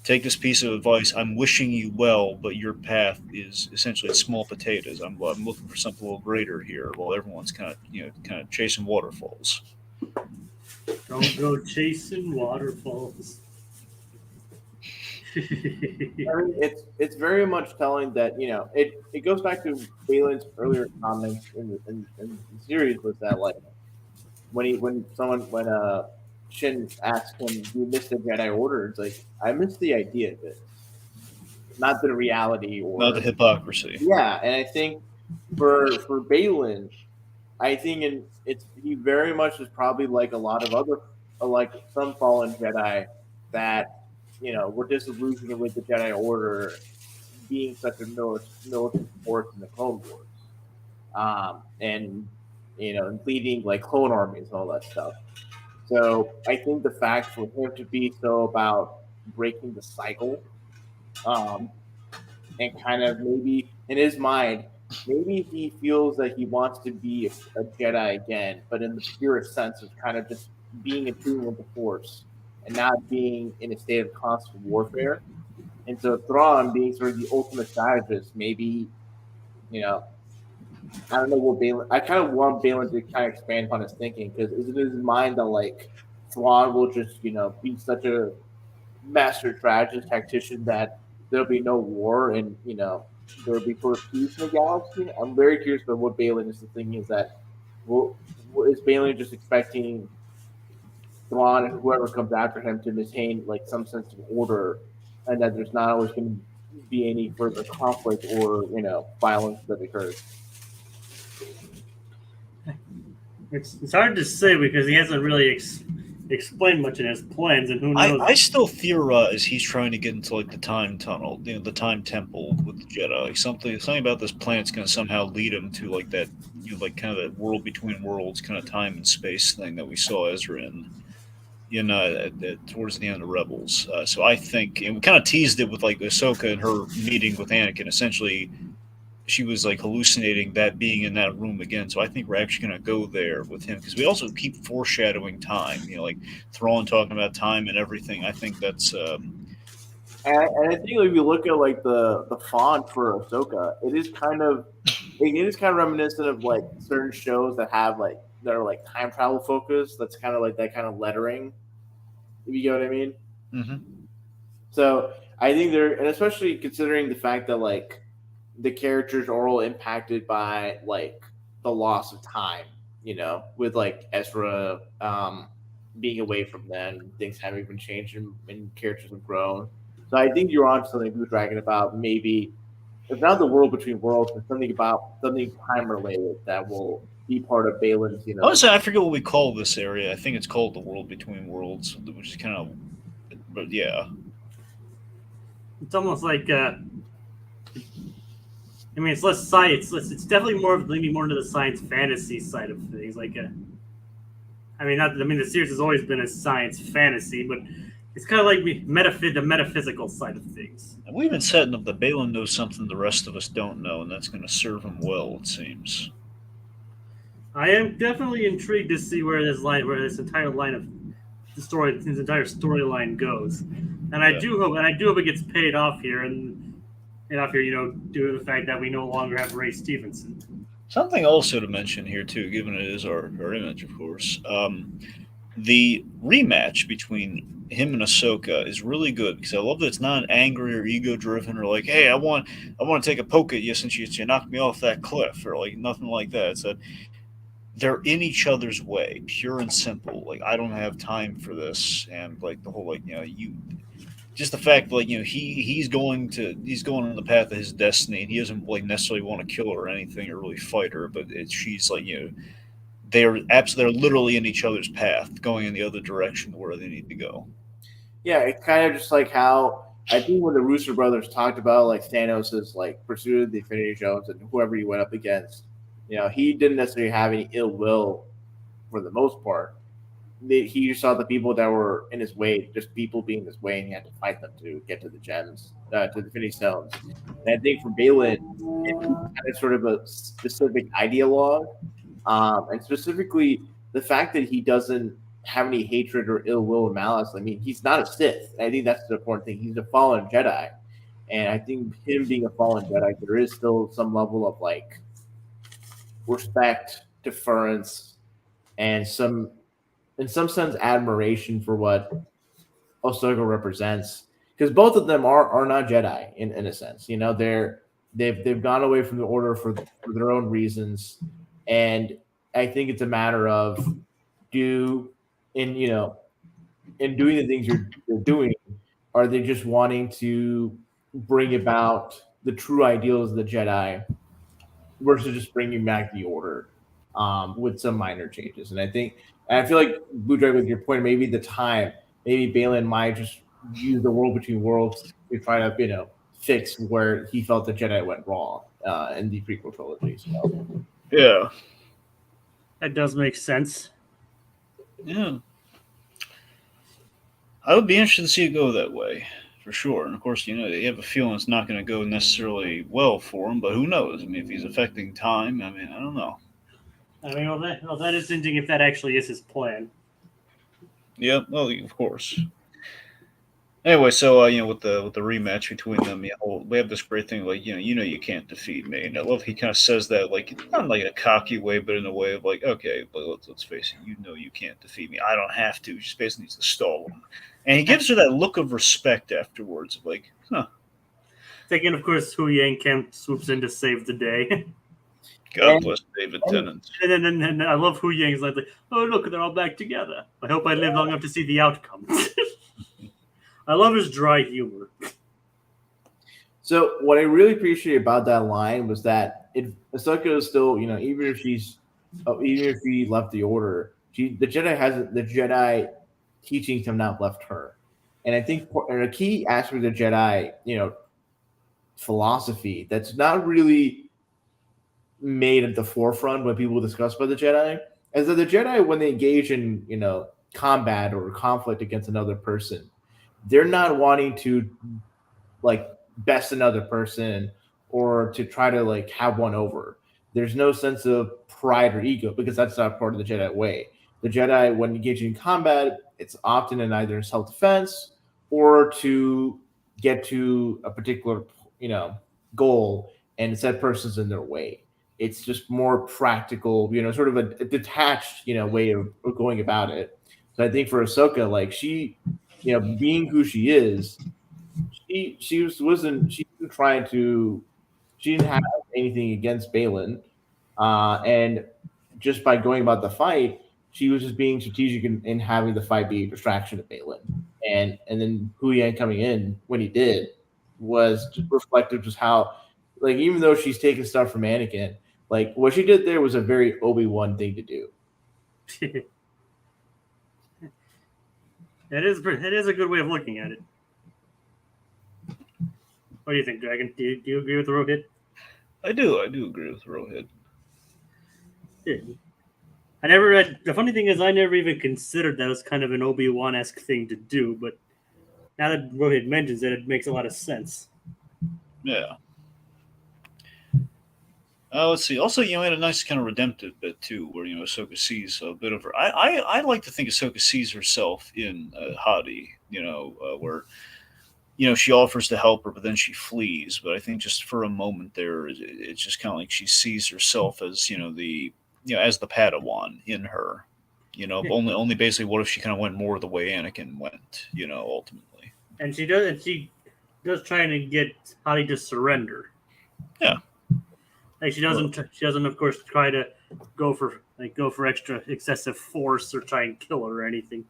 take this piece of advice. I'm wishing you well, but your path is essentially small potatoes. I'm looking for something a little greater here, while everyone's kind of chasing waterfalls. Don't go chasing waterfalls. I mean, it's very much telling that it goes back to Balin's earlier comments in the series, was that like when Shin asked him, "Do you miss the Jedi Order?" It's like, I miss the idea of it, not the reality or not the hypocrisy. Yeah, and I think for Balin, I think he very much is probably like a lot of other like some fallen Jedi that were disillusioned with the Jedi Order being such a militant force in the Clone Wars, and leading like clone armies and all that stuff. So I think the fact for him to be so about breaking the cycle, and kind of maybe in his mind, maybe he feels that he wants to be a Jedi again, but in the purest sense of kind of just being in tune with the Force and not being in a state of constant warfare. And so Thrawn being sort of the ultimate strategist, maybe, I don't know what Balin. I kind of want Balin to kind of expand upon his thinking, because is it in his mind that like Thrawn will just be such a master strategist tactician that there'll be no war and there'll be sort of peace in the galaxy? I'm very curious about what Balin is thinking. Is that is Balin just expecting Thrawn and whoever comes after him to maintain like some sense of order, and that there's not always going to be any further conflict or violence that occurs. It's hard to say because he hasn't really explained much in his plans, and who knows? I still theorize he's trying to get into like the time tunnel, the time temple with the Jedi. Something about this planet's going to somehow lead him to like that, like kind of that world between worlds kind of time and space thing that we saw Ezra in towards the end of Rebels. So I think, and we kind of teased it with like Ahsoka and her meeting with Anakin. Essentially, she was like hallucinating that being in that room again. So I think we're actually going to go there with him because we also keep foreshadowing time. Like Thrawn talking about time and everything. I think that's. And I think if you look at like the font for Ahsoka, it is kind of reminiscent of like certain shows that have like that are like time travel focused. That's kind of like that kind of lettering. If you get what I mean. Mm-hmm. So I think and especially considering the fact that like the characters are all impacted by like the loss of time, with like Ezra being away from them, things having been changed and characters have grown. So I think you're on something Blue Dragon about maybe if not the world between worlds, but something time related that will be part of Balin's, Honestly, I forget what we call this area. I think it's called the world between worlds, which is kind of, but yeah. It's almost like it's less science. It's definitely leaning more into the science fantasy side of things. Like, the series has always been a science fantasy, but it's kind of like the metaphysical side of things. And we've been setting up that Balin knows something the rest of us don't know, and that's going to serve him well, it seems. I am definitely intrigued to see where this entire line of the story, his entire storyline goes, and I do hope it gets paid off here, due to the fact that we no longer have Ray Stevenson. Something also to mention here too, given it is our image, of course. The rematch between him and Ahsoka is really good because I love that it's not angry or ego driven or like, hey, I want to take a poke at you since you knocked me off that cliff or like nothing like that. It's that they're in each other's way, pure and simple. Like I don't have time for this, and like the whole like just the fact like he's going on the path of his destiny, and he doesn't like necessarily want to kill her or anything or really fight her, but she's like they're literally in each other's path, going in the other direction where they need to go. Yeah, it's kind of just like how I think when the Rooster brothers talked about like Thanos' like pursuit of the Infinity Stones and whoever he went up against, he didn't necessarily have any ill will for the most part. He just saw the people that were in his way, just people being in his way, and he had to fight them to get to the gems, to the Infinity Stones. And I think for Balin, it's kind of sort of a specific ideologue, and specifically the fact that he doesn't have any hatred or ill will or malice. I mean, he's not a Sith. I think that's the important thing. He's a fallen Jedi, and I think him being a fallen Jedi, there is still some level of like respect, deference, and in some sense, admiration for what Ahsoka represents, because both of them are not Jedi in a sense. They've gone away from the Order for their own reasons, and I think it's a matter of in doing the things you're doing, are they just wanting to bring about the true ideals of the Jedi versus just bringing back the Order with some minor changes? And I feel like Blue Dragon, with your point, maybe Balin might just use the world between worlds to try to fix where he felt the Jedi went wrong in the prequel trilogy. So. Yeah, that does make sense. Yeah, I would be interested to see it go that way for sure. And of course, you have a feeling it's not going to go necessarily well for him, but who knows? I mean, if he's affecting time, I don't know. That is interesting if that actually is his plan. Yeah, well, of course. Anyway, so with the rematch between them, we have this great thing like you can't defeat me, and I love he kind of says that like not in like a cocky way, but in a way of like, okay, but let's face it, you can't defeat me. I don't have to. He just basically needs to stall him, and he gives her that look of respect afterwards, of like, huh. Thinking, of course, Hu Yang Kem swoops in to save the day. God bless David Tennant. And I love Hu Yang's like, oh look, they're all back together. I hope I live long enough to see the outcome. I love his dry humor. So what I really appreciate about that line was that Ahsoka is still, even if she left the Order, the Jedi teachings have not left her, and I think a key aspect of Jedi, philosophy that's not really made at the forefront when people discuss about the Jedi is that the Jedi, when they engage in combat or conflict against another person, they're not wanting to best another person or to try to have one over. There's no sense of pride or ego because that's not part of the Jedi way. The Jedi, when engaging in combat, it's often in either self-defense or to get to a particular goal, and said person's in their way. It's just more practical, sort of a detached, way of going about it. So I think for Ahsoka, she, being who she is, she wasn't trying to, she didn't have anything against Balin, and just by going about the fight, she was just being strategic in having the fight be a distraction to Balin, and then Hu Yang coming in when he did was just reflective just how, even though she's taking stuff from Anakin, what she did there was a very Obi-Wan thing to do. It is a good way of looking at it. What do you think, Dragon? Do you agree with Rohith? I do agree with Rohith. Yeah. I never read. The funny thing is, I never even considered that as kind of an Obi-Wan-esque thing to do, but now that Rohith mentions it, it makes a lot of sense. Yeah. Let's see. Also, we had a nice kind of redemptive bit too, where Ahsoka sees a bit of her. I like to think Ahsoka sees herself in Hadi. Where she offers to help her, but then she flees. But I think just for a moment there, it's just kind of like she sees herself as as the Padawan in her. Only basically, what if she kind of went more the way Anakin went? Ultimately. And she does trying to get Hadi to surrender. Yeah. She doesn't of course try to go for extra excessive force or try and kill her or anything.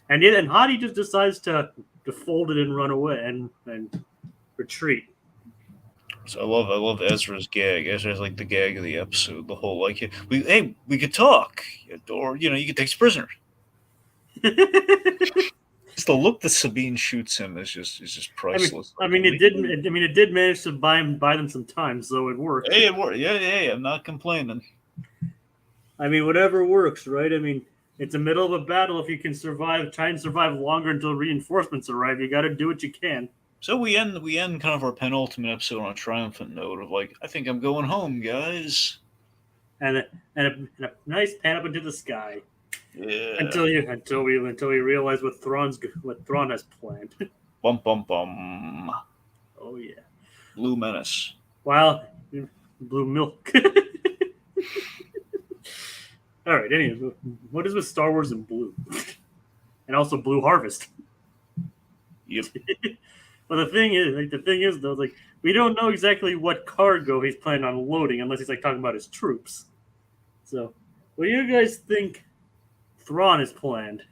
And Hadi just decides to fold it and run away and retreat. So I love Ezra's gag. Ezra's like the gag of the episode. The whole we could talk, or you could take us prisoner. Just the look that Sabine shoots him is just priceless. It did manage to buy them some time, so it worked. Hey, it worked. Yeah. I'm not complaining. Whatever works, right? It's the middle of a battle. If you can try and survive longer until reinforcements arrive. You got to do what you can. So we end kind of our penultimate episode on a triumphant note of I think I'm going home, guys. And a nice pan up into the sky. Yeah. Until we realize what Thrawn has planned. Bum bum bum. Oh yeah. Blue Menace. Wow. Blue milk. All right. Anyway, what is with Star Wars and blue, and also Blue Harvest? Yep. But the thing is, though, we don't know exactly what cargo he's planning on loading unless he's talking about his troops. So, what do you guys think Thrawn is planned?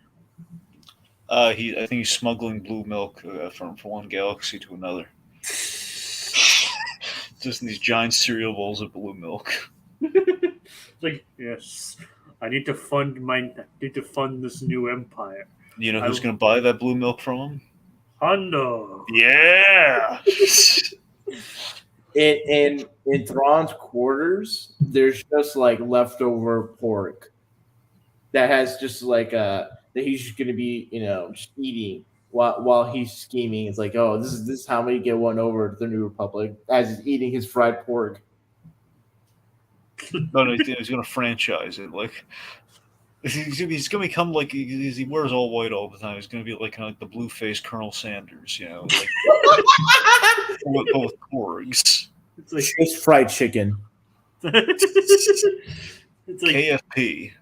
I think he's smuggling blue milk from one galaxy to another. Just these giant cereal bowls of blue milk. Yes, I need to fund this new empire. You know who's going to buy that blue milk from him? Hondo. Yeah. In Thrawn's quarters, there's just leftover pork that has just that he's just going to be just eating while he's scheming. It's this is how many get one over to the New Republic as he's eating his fried pork. No, he's going to franchise it. He's going to become he wears all white all the time. He's going to be kind of the blue-faced Colonel Sanders, but with porgs. It's just fried chicken. It's KFP.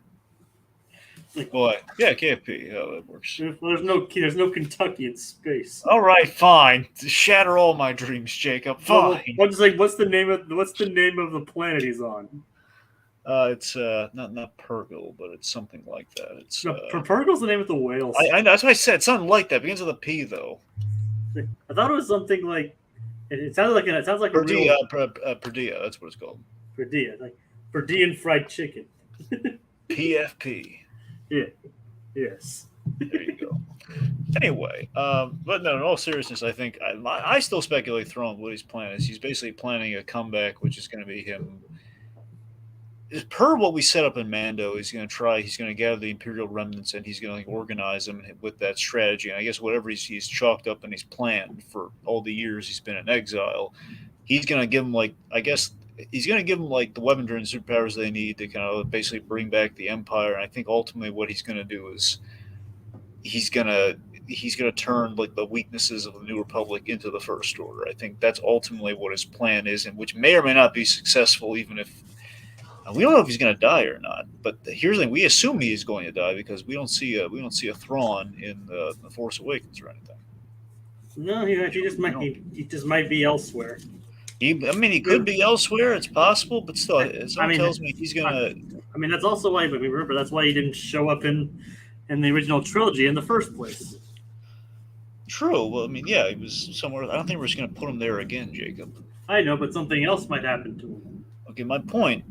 Boy, yeah, KFP. Oh, that works. There's no Kentucky in space. All right, fine. Shatter all my dreams, Jacob. Fine. What's the name of the planet he's on? It's not Purgle, but it's something like that. It's No, Purgle's the name of the whales. I that's what I said. It's something like that. It begins with a P though. I thought it was something like it sounded like it sounds like a Perdea, real Perdea. That's what it's called. Perdea, like Perdean fried chicken. PFP. Yeah. Yes. There you go. Anyway, but no, in all seriousness, I think I still speculate Thrawn what he's planning is he's basically planning a comeback, which is going to be him. Per what we set up in Mando, he's going to gather the Imperial remnants and he's going to organize them with that strategy. And I guess whatever he's chalked up and he's planned for all the years he's been in exile, he's going to give them he's going to give them like the weaponry and superpowers they need to kind of basically bring back the Empire. And I think ultimately what he's going to do is he's going to turn like the weaknesses of the New Republic into the First Order. I think that's ultimately what his plan is, and which may or may not be successful, even if we don't know if he's going to die or not. But here's the thing: we assume he is going to die because we don't see a Thrawn in the Force Awakens or anything. No, he just might be elsewhere. He could be elsewhere. It's possible, but still, something tells me he's gonna. I mean, that's also why. But remember, that's why he didn't show up in the original trilogy in the first place. True. Well, I mean, yeah, he was somewhere. I don't think we're just gonna put him there again, Jacob. I know, but something else might happen to him. Okay, my point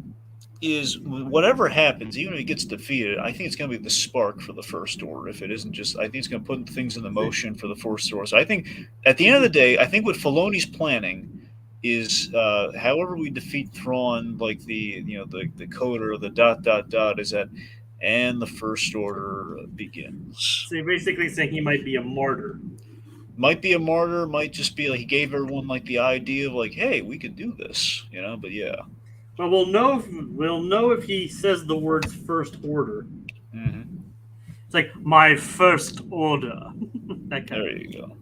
is whatever happens, even if he gets defeated, I think it's going to be the spark for the First Order. If it isn't just, I think it's going to put things in the motion for the First Order. So I think at the end of the day, I think what Filoni's planning is, however we defeat Thrawn, like the coder, the ... is that, and the First Order begins. So you're basically saying he might be a martyr. Might be a martyr. Might just be like he gave everyone like the idea of like, hey, we could do this, But yeah. But we'll know if he says the words First Order. Mm-hmm. It's like my First Order. That kind there you go.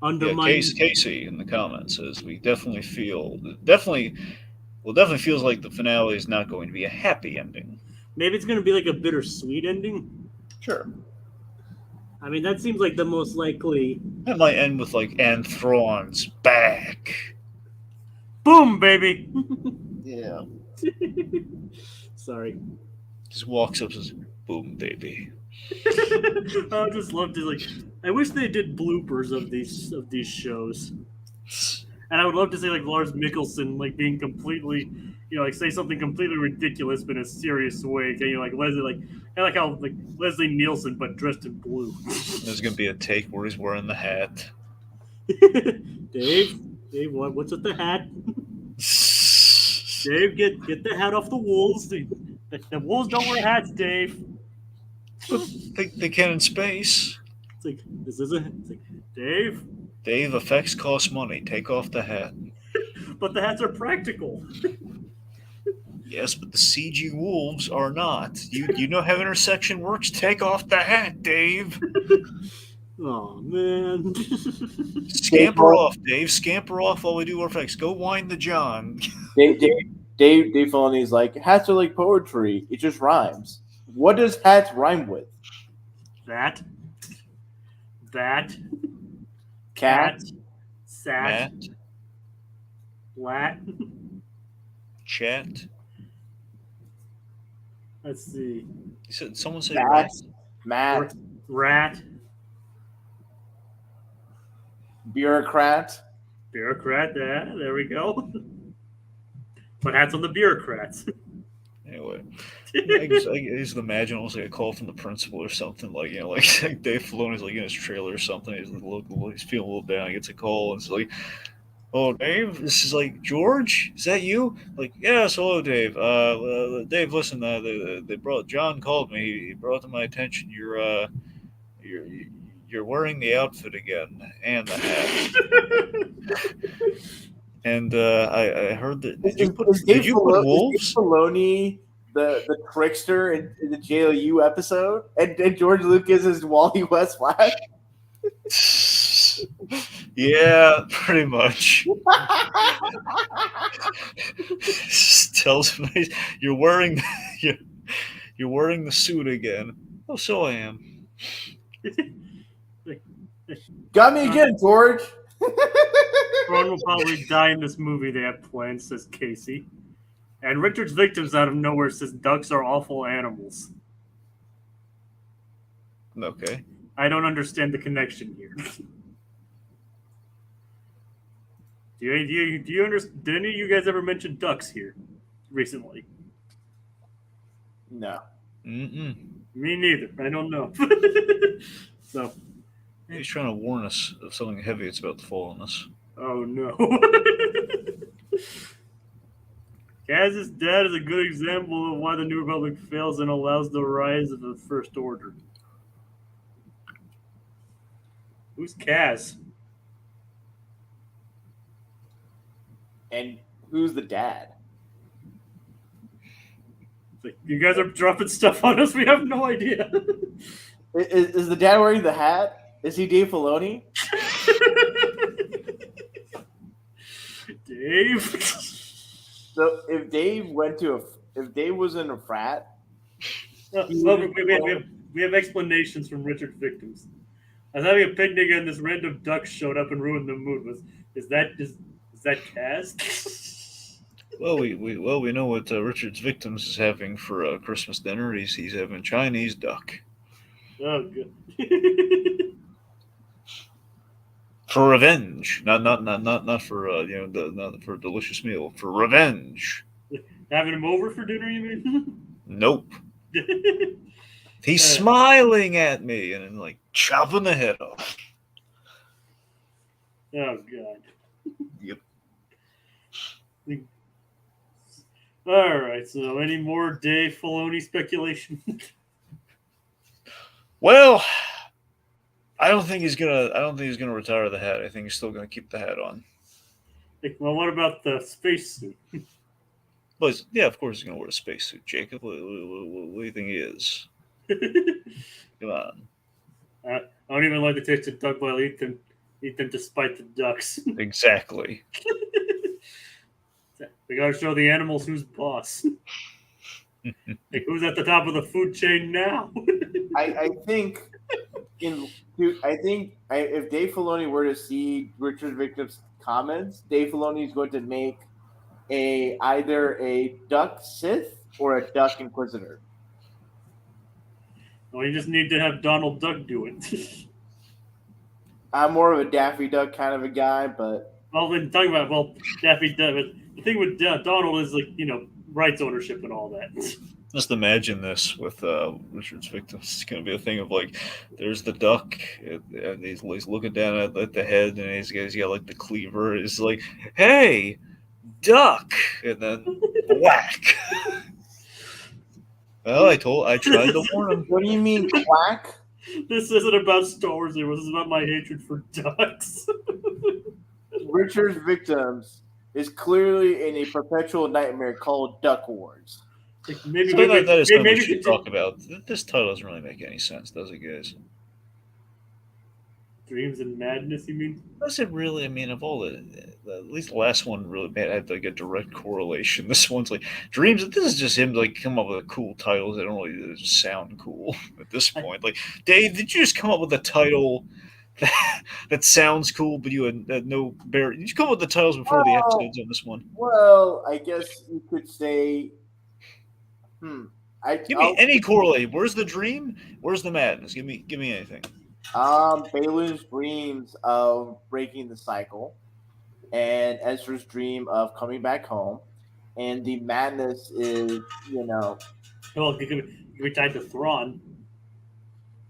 Undermine. Casey in the comments says we definitely feels like the finale is not going to be a happy ending. Maybe it's going to be like a bittersweet ending. Sure. I mean, that seems like the most likely. That might end with like, and Thrawn's back. Boom, baby. Yeah. Sorry. Just walks up and says, boom, baby. I just love to I wish they did bloopers of these shows. And I would love to see like Lars Mikkelsen like being completely, say something completely ridiculous but in a serious way. Like Leslie, like how like Leslie Nielsen but dressed in blue. There's gonna be a take where he's wearing the hat. Dave, what's with the hat? Dave, get the hat off the wolves. The wolves don't wear hats, Dave. But they can in space. It's like this isn't. It's like Dave. Dave, effects cost money. Take off the hat. But the hats are practical. Yes, but the CG wolves are not. You know how intersection works? Take off the hat, Dave. Oh man. Scamper off, Dave. Scamper off while we do our effects. Go wind the John. Dave Filoni's like, hats are like poetry. It just rhymes. What does hats rhyme with? That. Cat. Sat. Matt. Lat. Chat. Let's see. Someone said Matt. Rat. Bureaucrat. There we go. Put hats on the bureaucrats. Anyway, I just imagine almost like a call from the principal or something, like Dave Filoni's like in his trailer or something. He's feeling a little down. He gets a call and it's like, "Oh, Dave, this is like George. Is that you?" Like, "Yes, hello, Dave. Dave, listen. John called me. He brought to my attention you're wearing the outfit again and the hat." And I heard that. Did you put wolves? Is Dave Filoni the trickster in the JLU episode? And George Lucas is Wally West Flash? Yeah, pretty much. Tells him you're wearing the suit again. Oh, so I am. Got me again, George. Ron will probably die in this movie they have planned, says Casey. And Richard's victims out of nowhere says ducks are awful animals. Okay. I don't understand the connection here. Do you understand? Did any of you guys ever mention ducks here recently? No. Mm-mm. Me neither. I don't know. So, He's trying to warn us of something heavy that's about to fall on us. oh no. Kaz's dad is a good example of why the New Republic fails and allows the rise of the First Order. Who's Kaz? And who's the dad? It's like, you guys are dropping stuff on us. We have no idea. Is the dad wearing the hat? Is he Dave Filoni? Dave. So if Dave was in a frat, Well, we have explanations from Richard's victims. I was having a picnic and this random duck showed up and ruined the mood. Is that Kaz? Well, we know what Richard's victims is having for Christmas dinner. He's having Chinese duck Oh, good. for revenge. Not for not for a delicious meal. For revenge. Having him over for dinner, you mean? Nope. He's smiling at me and then like chopping the head off. Oh god. Yep. All right. So, any more Dave Filoni speculation? Well, I don't think he's gonna retire the hat. I think he's still gonna keep the hat on. Well, what about the spacesuit? But yeah, of course he's gonna wear a spacesuit. Jacob, what do you think he is? Come on. I don't even like the taste of duck, but I'll eat them despite the ducks. Exactly. We gotta show the animals who's boss. Like, who's at the top of the food chain now? I think if Dave Filoni were to see Richard Victim's comments, Dave Filoni is going to make either a duck Sith or a duck Inquisitor. Well, you just need to have Donald Duck do it. I'm more of a Daffy Duck kind of a guy, but Well, then talking about Daffy Duck. The thing with Donald is rights ownership and all that. Just imagine this with Richard's victims. It's going to be a thing of like, there's the duck, and he's looking down at the head, and he's got like the cleaver. He's like, "Hey, duck!" And then whack. Well, I tried to warn him. what do you mean quack? This isn't about Star Wars anymore. This is about my hatred for ducks. Richard's Victims is clearly in a perpetual nightmare called Duck Wars. Maybe That is something we maybe should talk about. This title doesn't really make any sense, does it, guys? Dreams and Madness, you mean? Does it really? I mean, of all at least the last one really had like a direct correlation. This one's like Dreams. This is just him like come up with cool titles that don't really just sound cool at this point. Like, Dave, did you just come up with a title that sounds cool, but you had no bear? Did you come up with the titles before the episodes on this one? Well, I guess you could say. Give me any correlate. Where's the dream? Where's the madness? Give me anything. Balin's dreams of breaking the cycle, and Ezra's dream of coming back home, and the madness is, Well, it could be tied to Thrawn.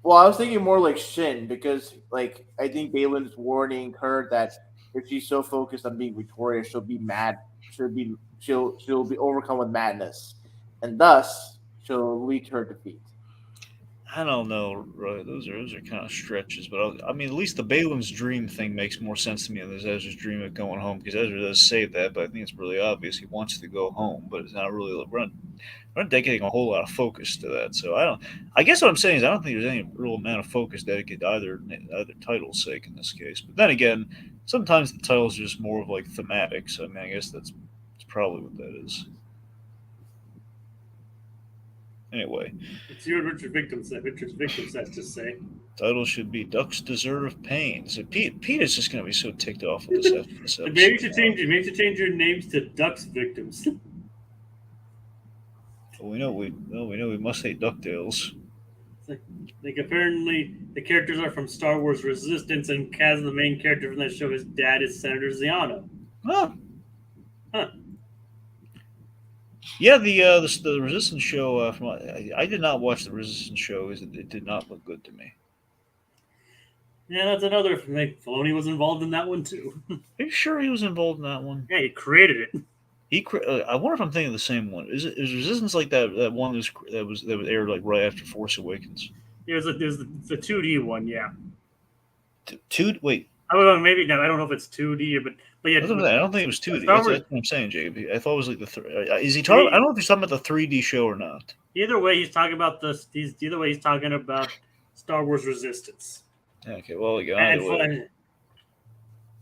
Well, I was thinking more like Shin because, like, I think Balin's warning her that if she's so focused on being victorious, she'll be mad. She'll be overcome with madness, and thus she'll lead to her defeat. I don't know, right? Those are kind of stretches, but I mean, at least the Balin's dream thing makes more sense to me than Ezra's dream of going home, because Ezra does say that, but I think it's really obvious he wants to go home, but it's not really. We're not dedicating a whole lot of focus to that, so I guess what I'm saying is I don't think there's any real amount of focus dedicated to either title's sake in this case. But then again, sometimes the titles are just more of like thematic, so I mean, I guess that's probably what that is. Anyway, it's you and Richard Victims has to say. Title should be "Ducks Deserve Pain." So Pete is just going to be so ticked off with this episode. Maybe you should change your names to Ducks Victims. We know we must hate Ducktales. Like apparently the characters are from Star Wars Resistance, and Kaz, the main character from that show, his dad is Senator Ziano. Oh. Huh. Yeah, the Resistance show. I did not watch the Resistance show. It did not look good to me. Yeah, that's another. Like, Filoni was involved in that one too. Are you sure he was involved in that one? Yeah, he created it. I wonder if I'm thinking of the same one. Is Resistance like that one that was aired like right after Force Awakens? There's the 2D one, yeah. Wait. I don't know, maybe no, I don't know if it's 2D, but yeah. I don't think it was 2D. That's what I'm saying, Jacob. I thought it was like the. Is he talking? I don't know if he's talking about the 3D show or not. Either way, he's talking about Either way, he's talking about Star Wars Resistance. Okay, well, again,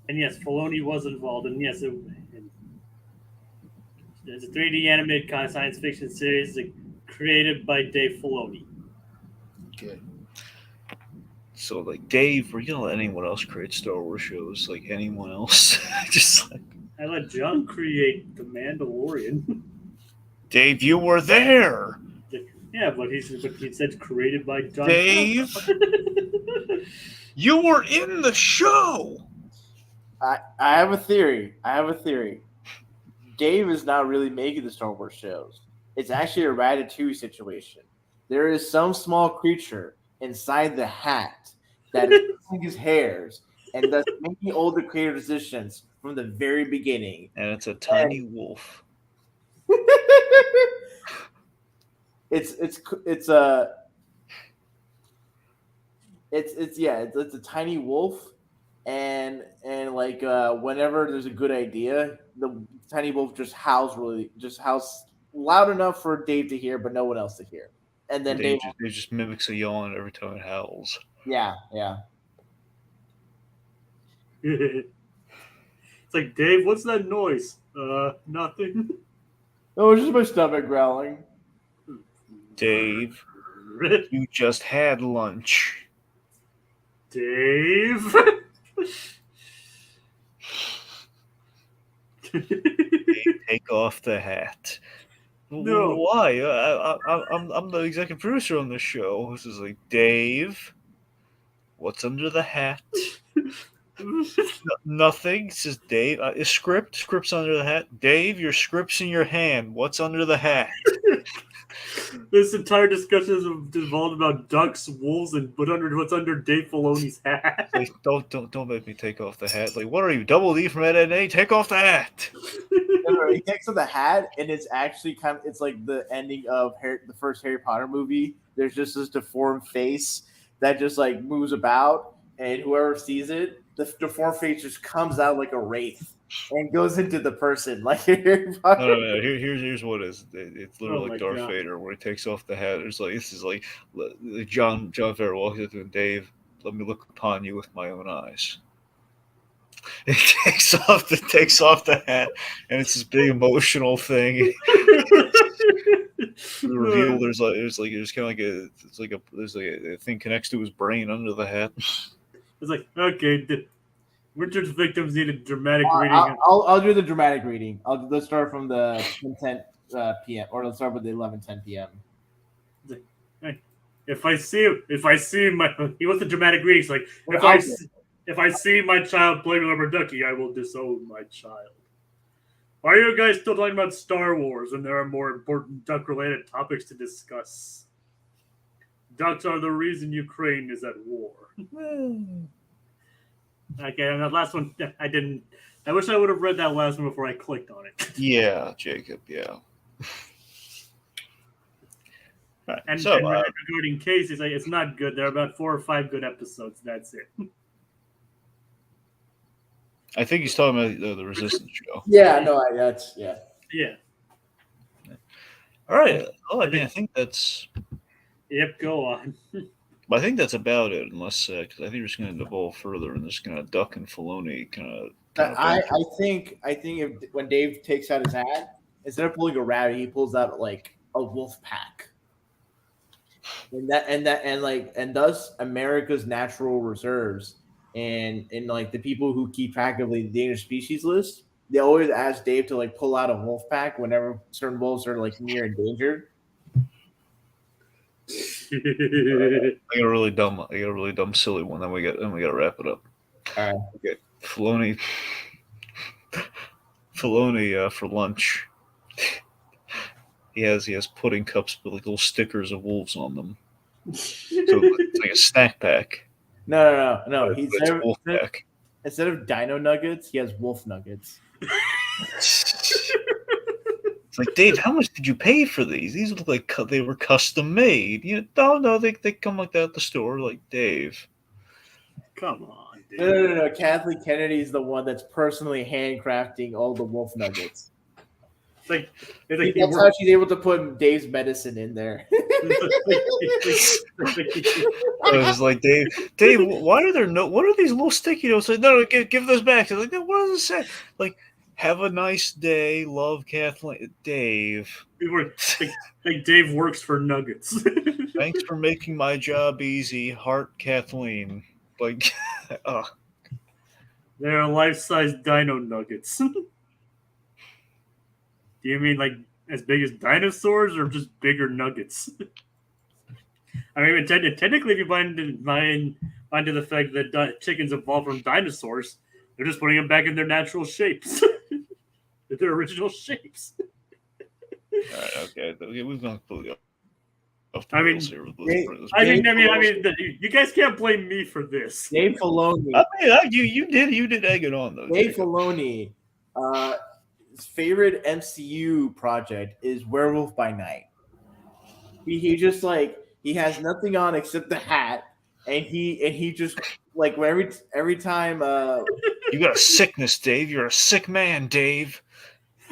and yes, Filoni was involved, and yes, it's a 3D animated kind of science fiction series created by Dave Filoni. Okay. So, like, Dave, were you gonna let anyone else create Star Wars shows? Like, anyone else? Just like... I let John create The Mandalorian. Dave, you were there! Yeah, but he said created by John. Dave! You were in the show! I have a theory. Dave is not really making the Star Wars shows. It's actually a Ratatouille situation. There is some small creature inside the hat that is pulling his hairs and thus making all the creative decisions from the very beginning. And it's a tiny wolf. It's a tiny wolf, and like whenever there's a good idea, the tiny wolf just howls loud enough for Dave to hear, but no one else to hear. And then Dave just mimics a yawn every time it howls. Yeah. It's like, Dave, what's that noise? Nothing. Oh, it's just my stomach growling. Dave, you just had lunch. Dave. Dave, take off the hat. No. Why? I'm the executive producer on this show. This is like, Dave, what's under the hat? Nothing. It says Dave. Script's under the hat. Dave, your script's in your hand. What's under the hat? This entire discussion is involved about ducks, wolves, and what's under Dave Filoni's hat. Like, don't make me take off the hat. Like, what are you, Double D from Ed and A? Take off the hat. He takes off the hat, and it's actually it's like the ending of the first Harry Potter movie. There's just this deformed face that just like moves about, and whoever sees it, the deformed face just comes out like a wraith and goes into the person like Harry Potter. No. Here's what it is. It's literally like Darth Vader, where he takes off the hat. It's like, this is like John Favreau walks up to him, Dave, let me look upon you with my own eyes. It takes off the hat, and it's this big emotional thing. The reveal, there's kind of there's a thing connects to his brain under the hat. It's like, okay, Richard's victims need a dramatic reading. I'll do the dramatic reading. Let's start from the 10 p.m. or let's start with the 11:10 p.m. If I see my, he wants the dramatic reading. It's like, if I see my child playing with a rubber ducky, I will disown my child. Why are you guys still talking about Star Wars when there are more important duck-related topics to discuss? Ducks are the reason Ukraine is at war. Okay, and that last one, I didn't. I wish I would have read that last one before I clicked on it. Yeah, Jacob, yeah. Right. And regarding Casey's, it's not good. There are about 4 or 5 good episodes. That's it. I think he's talking about the Resistance show. Yeah, no, that's Yeah. All right. Oh, I think that's. Yep. Go on. I think that's about it, unless because I think we're just going to evolve further and just kind of Duck and Filoni kind of. I think if when Dave takes out his hat, instead of pulling a rabbit, he pulls out like a wolf pack, and thus America's natural reserves and like the people who keep track of the endangered species list, they always ask Dave to like pull out a wolf pack whenever certain wolves are like near endangered. I got a really dumb, silly one. Then we got to wrap it up. All right. Okay, Filoni for lunch. He has pudding cups with like little stickers of wolves on them. So it's like a snack pack. No. But it's a wolf pack. Instead of dino nuggets, he has wolf nuggets. It's like, Dave, how much did you pay for these? These look like they were custom made. No, they come like that at the store. Like, Dave, Come on, dude. No. Kathleen Kennedy's the one that's personally handcrafting all the wolf nuggets. It's like That's how she's able to put Dave's medicine in there. I was like, Dave, why are there what are these little sticky notes? Like, no, give those back. Like, no, what does it say? Like, have a nice day, love, Kathleen. Dave. Like Dave works for Nuggets. Thanks for making my job easy, heart, Kathleen. Like, They're life-size dino nuggets. Do you mean like as big as dinosaurs or just bigger nuggets? I mean, technically, if you mind to the fact that chickens evolved from dinosaurs, they're just putting them back in their natural shapes, their original shapes. All right, okay, we've gone completely off the I mean, rails here. You guys can't blame me for this. Dave Filoni. I mean, you did egg it on though. Dave Filoni. His favorite MCU project is Werewolf by Night. He just like he has nothing on except the hat, and he just like every time you got a sickness, Dave. You're a sick man, Dave.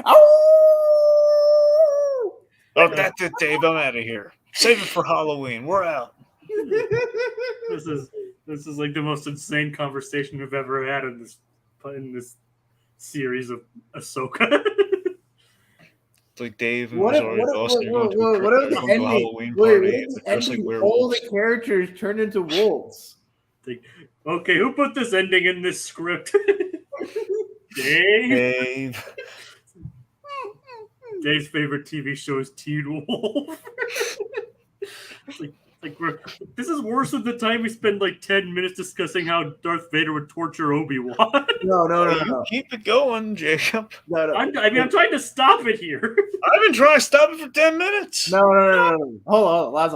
Oh, that's it, Dave. I'm out of here. Save it for Halloween. We're out. This is like the most insane conversation we've ever had in this series of Ahsoka. It's like Dave and what if the Halloween party. all the characters turn into wolves? Like, okay, who put this ending in this script? Dave. Dave's favorite TV show is Teen Wolf. This is worse than the time we spend like 10 minutes discussing how Darth Vader would torture Obi-Wan. No. Keep it going, Jacob. No. I'm trying to stop it here. I've been trying to stop it for 10 minutes. No. Hold on. Last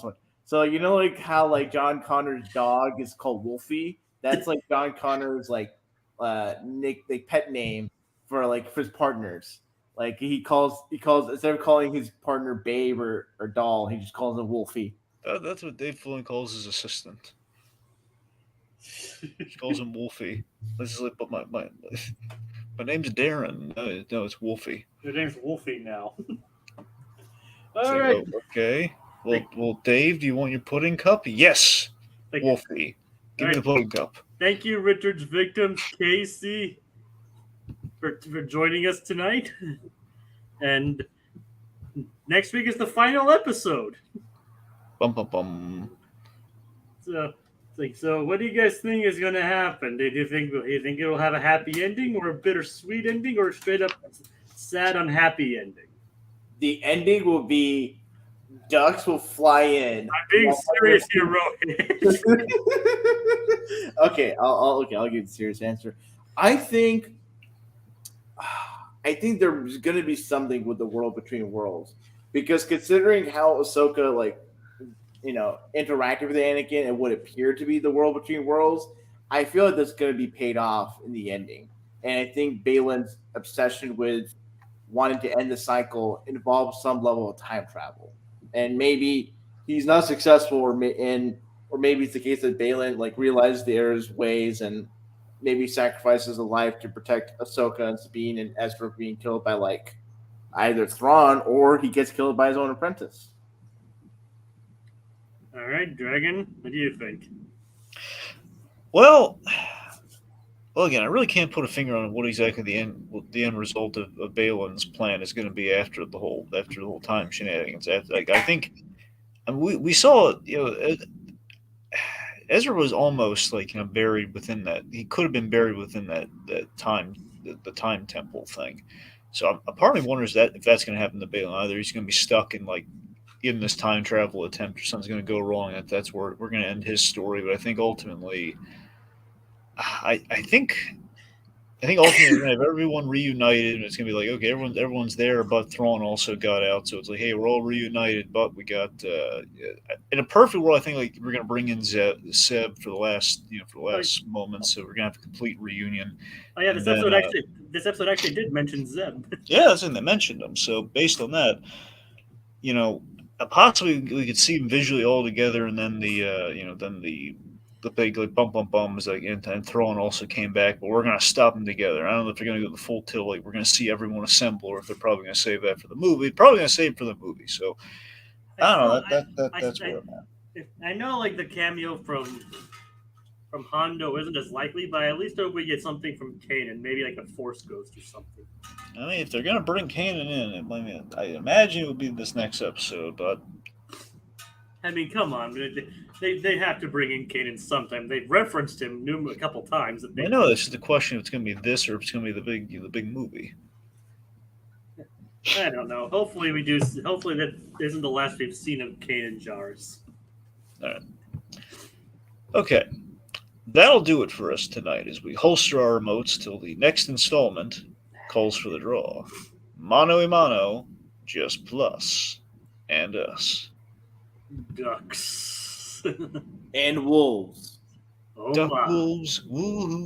one. So you know like how like John Connor's dog is called Wolfie? That's like John Connor's like pet name for his partners. Like he calls instead of calling his partner Babe or Doll, he just calls him Wolfie. That's what Dave Filoni calls his assistant. He calls him Wolfie. This is like, but my name's Darren. No, it's Wolfie. Your name's Wolfie now. All right. Okay. Well, Dave, do you want your pudding cup? Yes. Wolfie, give me the pudding cup. Thank you, Richard's victims, Casey, for joining us tonight. And next week is the final episode. Bum. So what do you guys think is going to happen? Do you think it'll have a happy ending or a bittersweet ending or straight up sad, unhappy ending? The ending will be ducks will fly in. I'm being serious here, Rohith. Okay, I'll give you the serious answer. I think there's going to be something with the World Between Worlds because considering how Ahsoka interacted with Anakin and what appeared to be the World Between Worlds, I feel like that's going to be paid off in the ending. And I think Baylan's obsession with wanting to end the cycle involves some level of time travel. And maybe he's not successful, or maybe it's the case that Baylan realizes the error's ways and maybe sacrifices a life to protect Ahsoka and Sabine and Ezra being killed by either Thrawn or he gets killed by his own apprentice. All right, Dragon, what do you think? Well, again, I really can't put a finger on what exactly the end result of Baylan's plan is going to be after the whole time shenanigans. I think we saw Ezra was almost buried within that. He could have been buried within that time, the time temple thing. So a part of me wonders if that's going to happen to Baylan. Either he's going to be stuck in in this time travel attempt or something's going to go wrong, that's where we're going to end his story. But I think ultimately, I think ultimately we're gonna have everyone reunited, and it's gonna be like, okay, everyone's there, but Thrawn also got out, so it's like, hey, we're all reunited, but we got in a perfect world, I think like we're gonna bring in Seb for the last moments, so we're gonna have a complete reunion. Oh yeah, And this episode actually did mention Zeb. Yeah, that's when they mentioned him. So based on that, possibly we could see them visually all together, and then the big like bump bump bums like and Thrawn also came back, but we're gonna stop them together. I don't know if they're gonna go the full tilt, like we're gonna see everyone assemble, or if they're probably gonna save that for the movie. Probably gonna save it for the movie. So I don't know. That's where I'm at. I know like the cameo from Hondo isn't as likely, but I at least hope we get something from Kanan, maybe like a Force Ghost or something. I mean, if they're gonna bring Kanan in, I imagine it would be this next episode, but. I mean, come on, they have to bring in Kanan sometime. They've referenced him a couple times. I know this is the question: if it's going to be this or if it's going to be the big movie. I don't know. Hopefully we do. Hopefully that isn't the last we've seen of Kanan Jarrus. All right. Okay, that'll do it for us tonight as we holster our remotes till the next installment calls for the draw. Mano a mano, just Plus and Us. Ducks. And wolves. Oh Duck my. wolves, woohoo!